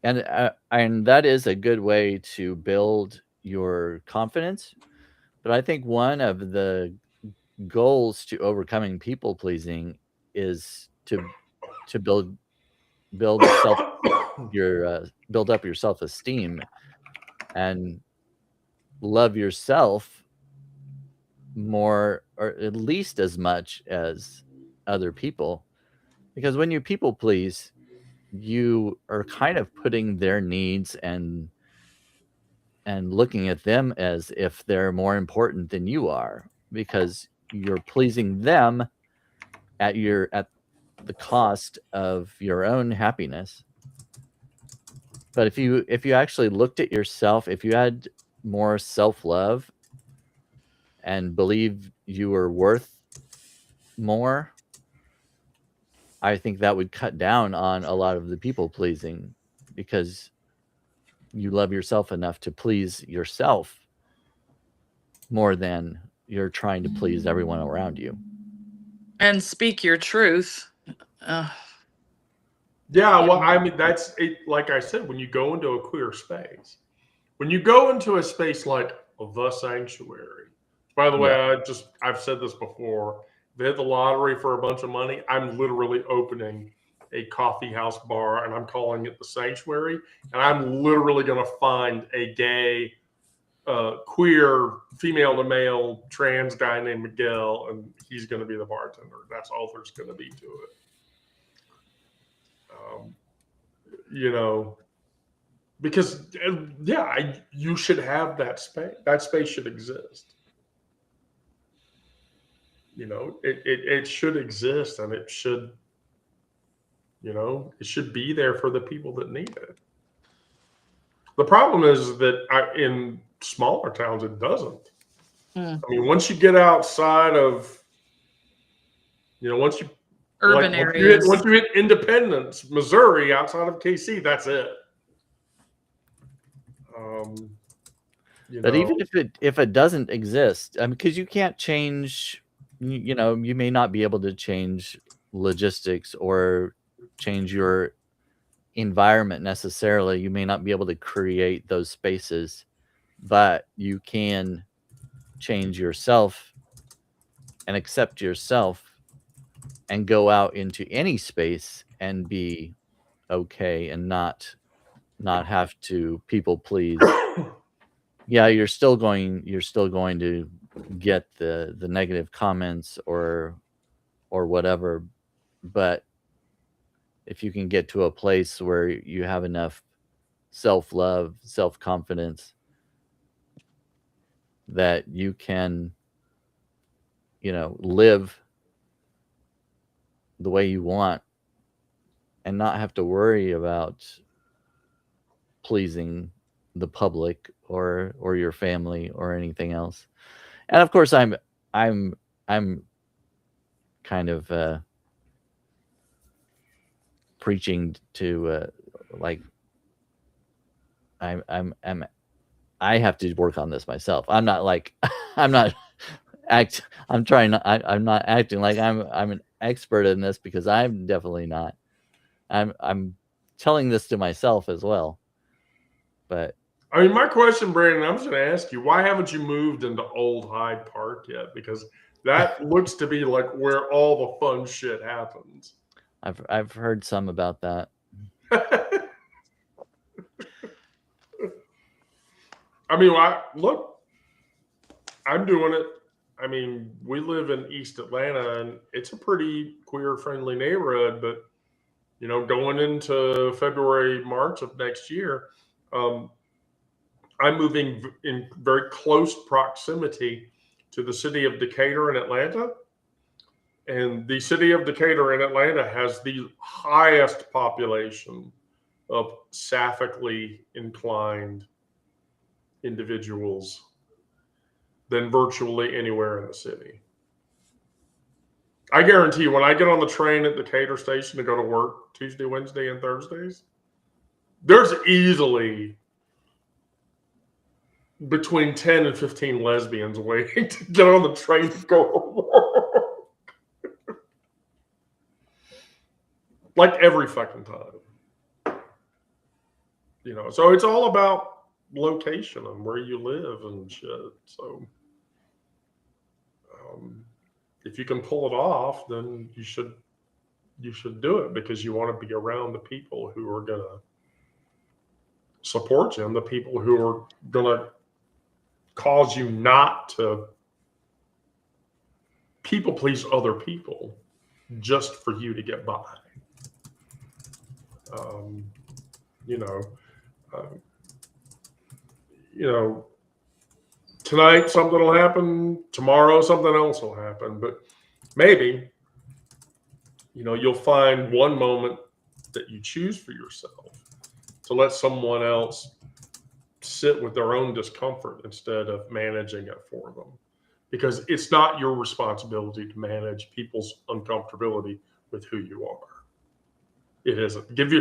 and that is a good way to build your confidence. But I think one of the goals to overcoming people pleasing is to build up your self-esteem and love yourself more, or at least as much as other people. Because when you people please, you are kind of putting their needs and looking at them as if they're more important than you are, because you're pleasing them at the cost of your own happiness. But if you actually looked at yourself, if you had more self-love and believe you were worth more, I think that would cut down on a lot of the people pleasing, because you love yourself enough to please yourself more than you're trying to please everyone around you. And speak your truth. Yeah, well, I mean, that's it. Like I said, when you go into a queer space, when you go into a space like the Sanctuary, By the way, Yeah. I've said this before. If they hit the lottery for a bunch of money, I'm literally opening a coffee house bar and I'm calling it the Sanctuary. And I'm literally going to find a gay, queer, female to male, trans guy named Miguel, and he's going to be the bartender. That's all there's going to be to it. You know, because you should have that space. That space should exist. You know, it should exist, and it should, it should be there for the people that need it. The problem is that in smaller towns, it doesn't. I mean, once you get outside of, once you Urban areas. once you hit Independence, Missouri, outside of KC, that's it. But even if it doesn't exist, I mean, because you can't change, you may not be able to change logistics or change your environment necessarily. You may not be able to create those spaces, but you can change yourself and accept yourself and go out into any space and be okay and not have to people please. Yeah, you're still going to get the negative comments or whatever, but if you can get to a place where you have enough self-love, self-confidence that you can live the way you want and not have to worry about pleasing the public or your family or anything else. And of course I'm kind of preaching to like I have to work on this myself. I'm not like I'm not I'm not acting like I'm an expert in this, because I'm definitely not. I'm telling this to myself as well. But I mean, my question, Brandon, I'm just going to ask you, why haven't you moved into Old Hyde Park yet? Because that looks to be like where all the fun shit happens. I've heard some about that. I mean, look, I'm doing it. I mean, we live in East Atlanta, and it's a pretty queer-friendly neighborhood. But going into February, March of next year, I'm moving in very close proximity to the city of Decatur in Atlanta. And the city of Decatur in Atlanta has the highest population of sapphically inclined individuals than virtually anywhere in the city. I guarantee you, when I get on the train at Decatur station to go to work Tuesday, Wednesday, and Thursdays, there's easily between 10 and 15 lesbians waiting to get on the train to go to work. Like every fucking time. So it's all about location and where you live and shit. So if you can pull it off, then you should do it, because you want to be around the people who are going to support you and the people who are going to cause you not to people please other people just for you to get by. Tonight something will happen, tomorrow something else will happen, but maybe, you'll find one moment that you choose for yourself to let someone else sit with their own discomfort instead of managing it for them. Because it's not your responsibility to manage people's uncomfortability with who you are. It isn't. Give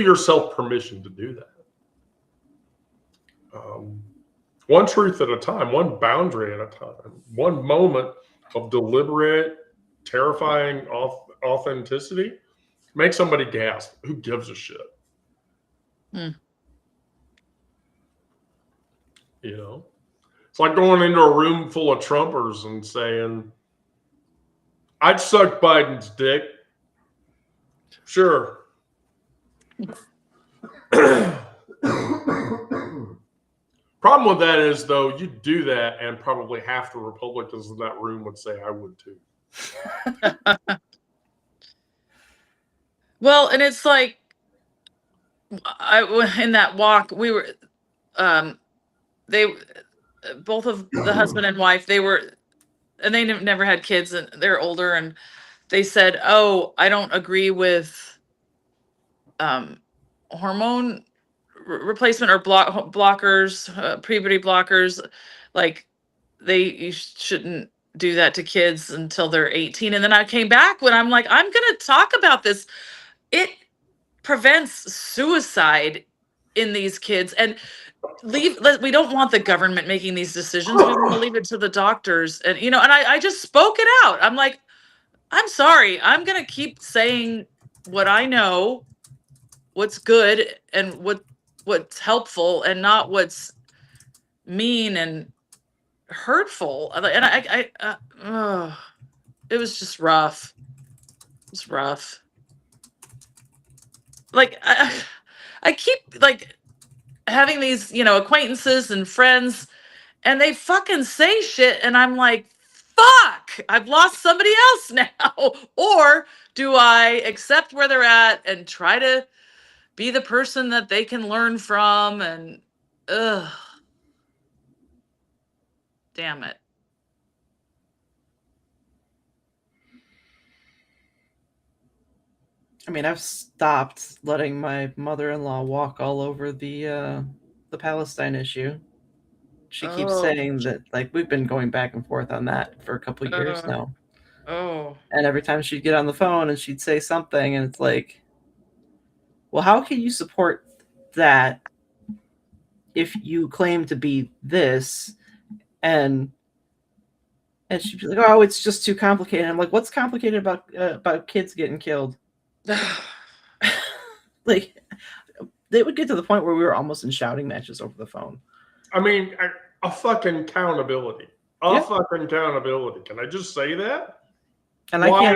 yourself permission to do that. One truth at a time, one boundary at a time, one moment of deliberate, terrifying authenticity. Make somebody gasp. Who gives a shit? It's like going into a room full of Trumpers and saying, I'd suck Biden's dick. Sure. Problem with that is, though, you do that, and probably half the Republicans in that room would say, I would too. Well, and it's like, in that walk, we were, they, both of the husband and wife, and they never had kids, and they're older, and they said, oh, I don't agree with hormone replacement or blockers, puberty blockers. Like, you shouldn't do that to kids until they're 18. And then I came back when I'm like, I'm going to talk about this. It prevents suicide in these kids. And we don't want the government making these decisions. We want to leave it to the doctors. And, and I just spoke it out. I'm like, I'm sorry. I'm going to keep saying what I know, what's good and what's helpful, and not what's mean and hurtful. And it was just rough. It was rough. Like, I keep like having these, acquaintances and friends, and they fucking say shit, and I'm like, fuck, I've lost somebody else now. Or do I accept where they're at and try to be the person that they can learn from? And damn it. I mean, I've stopped letting my mother-in-law walk all over the Palestine issue. She keeps saying that, like, we've been going back and forth on that for a couple of years now. And every time she'd get on the phone and she'd say something, and it's like, well, how can you support that if you claim to be this? And she'd be like, oh, it's just too complicated. I'm like, what's complicated about kids getting killed? Like, they would get to the point where we were almost in shouting matches over the phone. I mean, a fucking accountability. Fucking accountability. Can I just say that? And why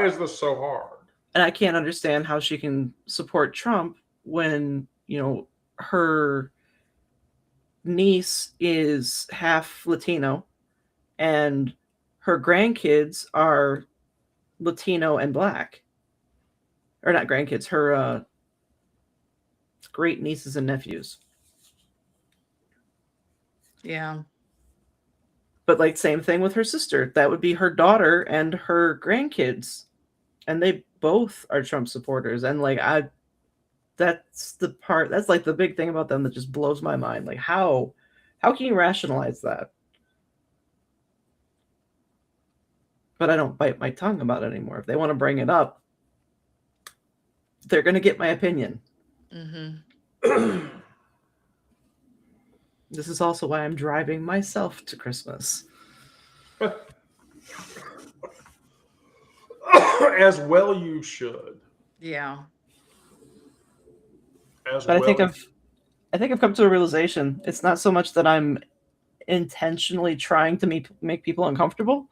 is this so hard? And I can't understand how she can support Trump when, her niece is half Latino and her grandkids are Latino and Black. Or not grandkids, her great nieces and nephews. Yeah. But, like, same thing with her sister. That would be her daughter and her grandkids. And they both are Trump supporters. And, like, that's like the big thing about them that just blows my mind. Like, how can you rationalize that? But I don't bite my tongue about it anymore. If they want to bring it up, they're going to get my opinion. Mm-hmm. This is also why I'm driving myself to Christmas. As well you should. Yeah. But I think I've come to a realization. It's not so much that I'm intentionally trying to make people uncomfortable.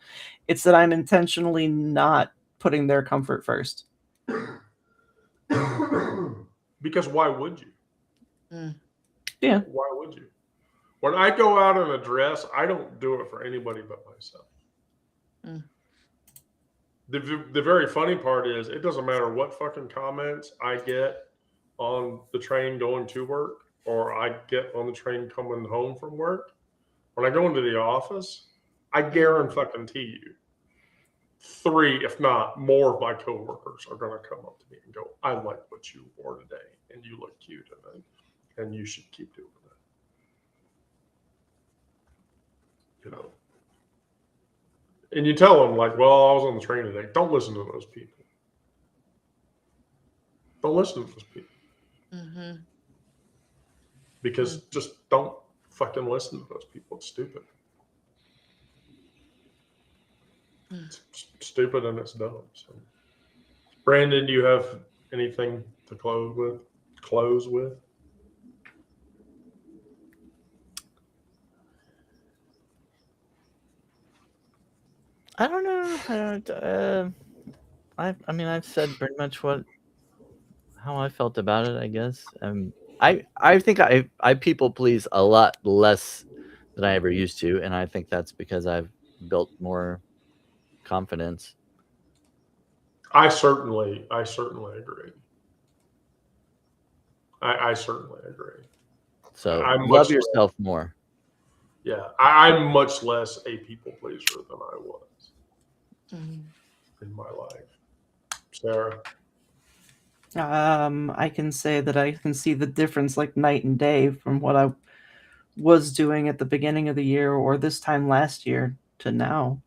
It's that I'm intentionally not putting their comfort first. Because why would you? Yeah. Why would you? When I go out in a dress, I don't do it for anybody but myself. The very funny part is, it doesn't matter what fucking comments I get on the train going to work, or I get on the train coming home from work. When I go into the office, I guarantee you, 3, if not more, of my coworkers are going to come up to me and go, I like what you wore today, and you look cute in it, and you should keep doing that. And you tell them, like, well, I was on the train today. Don't listen to those people. Don't listen to those people. Mm-hmm. Because just don't fucking listen to those people. It's stupid. It's stupid and it's dumb. So, Brandon, do you have anything to close with? I don't know. I don't. I mean, I've said pretty much how I felt about it. I guess. I think I people please a lot less than I ever used to, and I think that's because I've built more confidence. I certainly agree. I certainly agree. So I'm love much yourself more. Yeah, I'm much less a people pleaser than I was in my life. Sarah, I can say that I can see the difference like night and day from what I was doing at the beginning of the year or this time last year to now.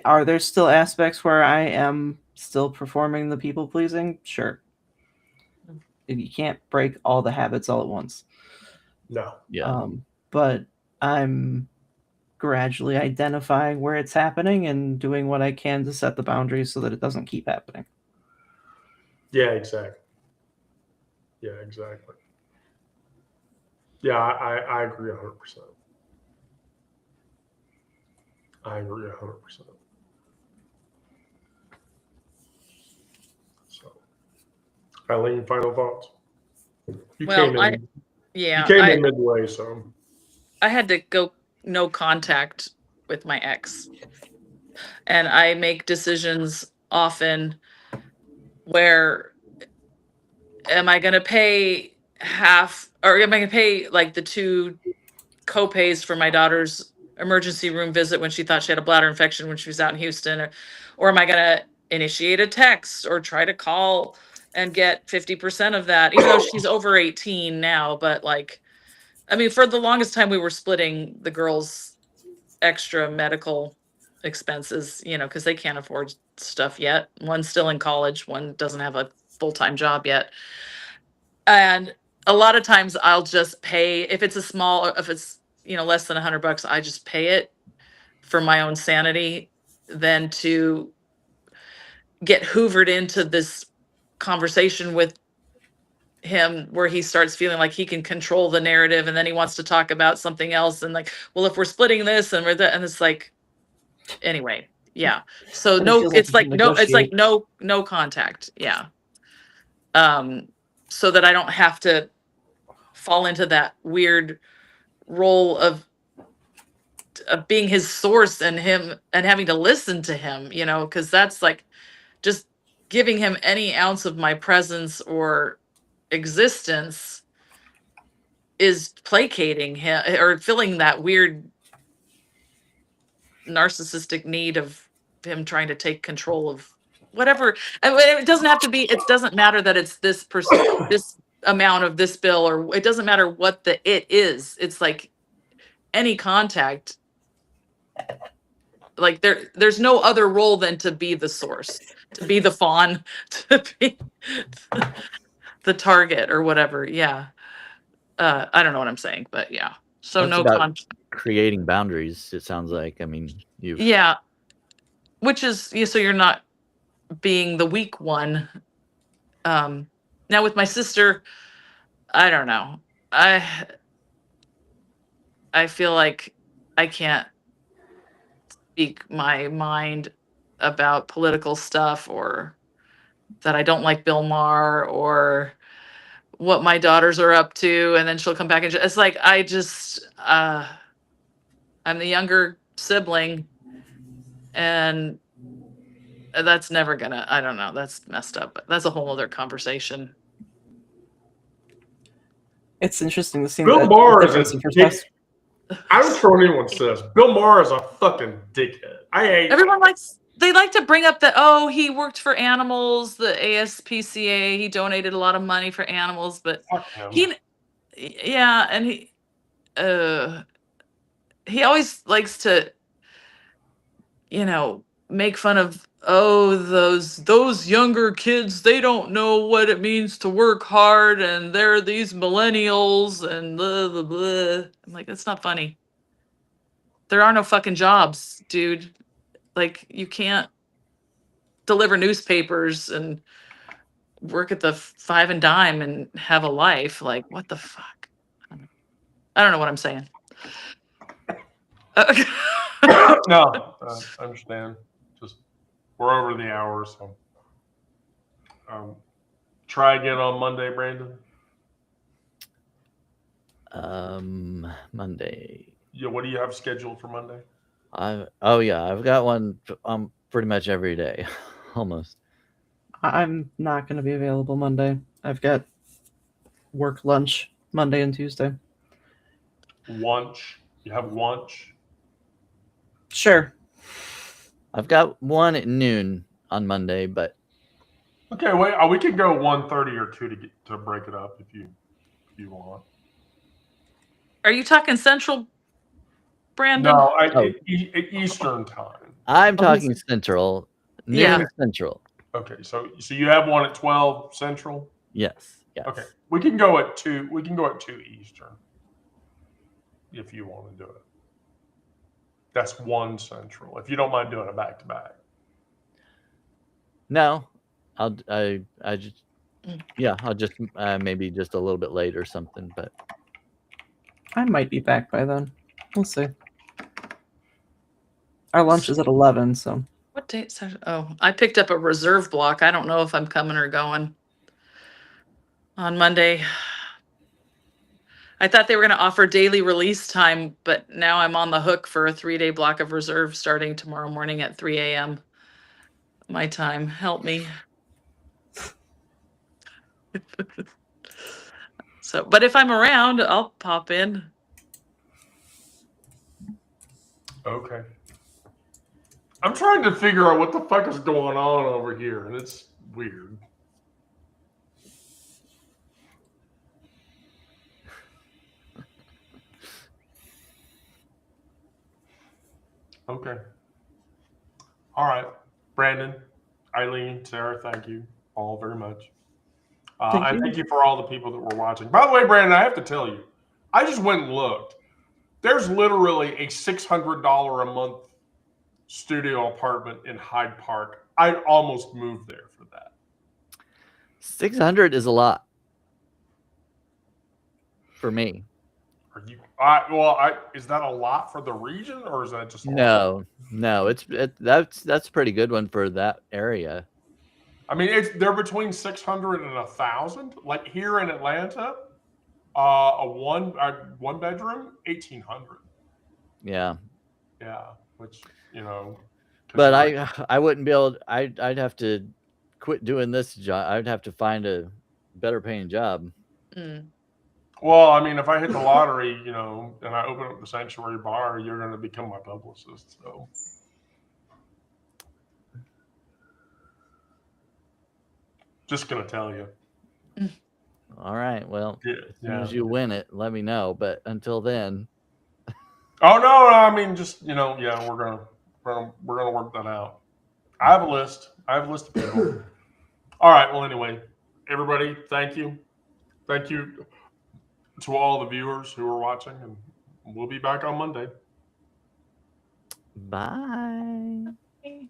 Are there still aspects where I am still performing the people pleasing? Sure. You can't break all the habits all at once. no. Yeah. But I'm gradually identifying where it's happening and doing what I can to set the boundaries so that it doesn't keep happening. Yeah, exactly. Yeah, exactly. Yeah, I agree 100%. I agree 100%. So, Eileen, final thoughts? You Well, came in. yeah, You came in midway, so I had to go no contact with my ex. And I make decisions often where am I going to pay half or am I going to pay like the 2 co-pays for my daughter's emergency room visit when she thought she had a bladder infection when she was out in Houston, or am I going to initiate a text or try to call and get 50% of that, even though she's over 18 now. But like, I mean, for the longest time we were splitting the girls' extra medical expenses, because they can't afford stuff yet. One's still in college, one doesn't have a full-time job yet. And a lot of times I'll just pay if it's if it's, less than $100, I just pay it for my own sanity than to get hoovered into this conversation with him where he starts feeling like he can control the narrative and then he wants to talk about something else and like, well, if we're splitting this and we're that, and it's like, anyway, yeah. So And it no, feels like it's you can like negotiate. no contact. Yeah. So that I don't have to fall into that weird role of being his source and him and having to listen to him, because that's like just giving him any ounce of my presence or existence is placating him or filling that weird narcissistic need of him trying to take control of whatever. I mean, it doesn't have to be, it doesn't matter that it's this amount of this bill, or it doesn't matter what it is. It's like any contact, like there's no other role than to be the source, to be the fawn, to be the target or whatever. Yeah. I don't know what I'm saying, but yeah. So It's no about creating boundaries. It sounds like. I mean, yeah. Which is, yeah, so you're not being the weak one. Now with my sister, I don't know. I feel like I can't speak my mind about political stuff, or that I don't like Bill Maher, or what my daughters are up to, and then she'll come back and it's like I'm the younger sibling, and that's never gonna, I don't know, that's messed up. But that's a whole other conversation. It's interesting to see Bill that Maher is difference a in dick. perspective. I don't care what anyone says. Bill Maher is a fucking dickhead. I hate. Everyone they like to bring up that, oh, he worked for animals, the ASPCA, he donated a lot of money for animals, but Fuck him. yeah, and he always likes to, make fun of, oh, those younger kids, they don't know what it means to work hard, and they're these millennials and blah blah blah. I'm like, that's not funny. There are no fucking jobs, dude. Like, you can't deliver newspapers and work at the five and dime and have a life. Like, what the fuck? I don't know what I'm saying. No, I understand. Just we're over the hour, so try again on Monday, Brandon. Monday. Yeah, what do you have scheduled for Monday? I've got one pretty much every day, almost. I'm not going to be available Monday. I've got work lunch Monday and Tuesday. Lunch. You have lunch. Sure. I've got one at noon on Monday, but Okay, wait. We could go 1:30 or 2 to break it up if you want. Are you talking Central, Brandon? No, Oh. Eastern time. I'm talking Central. Noon Yeah. Central. Okay, so you have one at 12 Central. Yes. Okay, we can go at 2. We can go at 2 Eastern if you want to do it. That's 1 Central. If you don't mind doing it back to back. No, I'll just I'll just maybe just a little bit late or something, but I might be back by then. We'll see. Our lunch is at 11, so. What date? Oh, I picked up a reserve block. I don't know if I'm coming or going on Monday. I thought they were going to offer daily release time, but now I'm on the hook for a 3-day block of reserve starting tomorrow morning at 3 a.m. my time. Help me. So, but if I'm around, I'll pop in. Okay. I'm trying to figure out what the fuck is going on over here, and it's weird. Okay. All right. Brandon, Eileen, Sarah, thank you all very much. Thank you for all the people that were watching. By the way, Brandon, I have to tell you, I just went and looked. There's literally a $600 a month studio apartment in Hyde Park. I'd almost move there for that. 600 is a lot for me. Are you? Is that a lot for the region, or is that just a lot? No, that's a pretty good one for that area. I mean, they're between 600 and 1,000. Like here in Atlanta, a one bedroom, 1,800. Yeah. Yeah, which But I wouldn't be able. I'd have to quit doing this job. I'd have to find a better paying job. Mm. Well, I mean, if I hit the lottery, and I open up the Sanctuary Bar, you're going to become my publicist. So, just going to tell you. All right. Well, Yeah, as soon as you win it, let me know. But until then. Oh no! I mean, just we're gonna work that out. I have a list. Of people. All right. Well, anyway, everybody, thank you. Thank you to all the viewers who are watching, and we'll be back on Monday. Bye.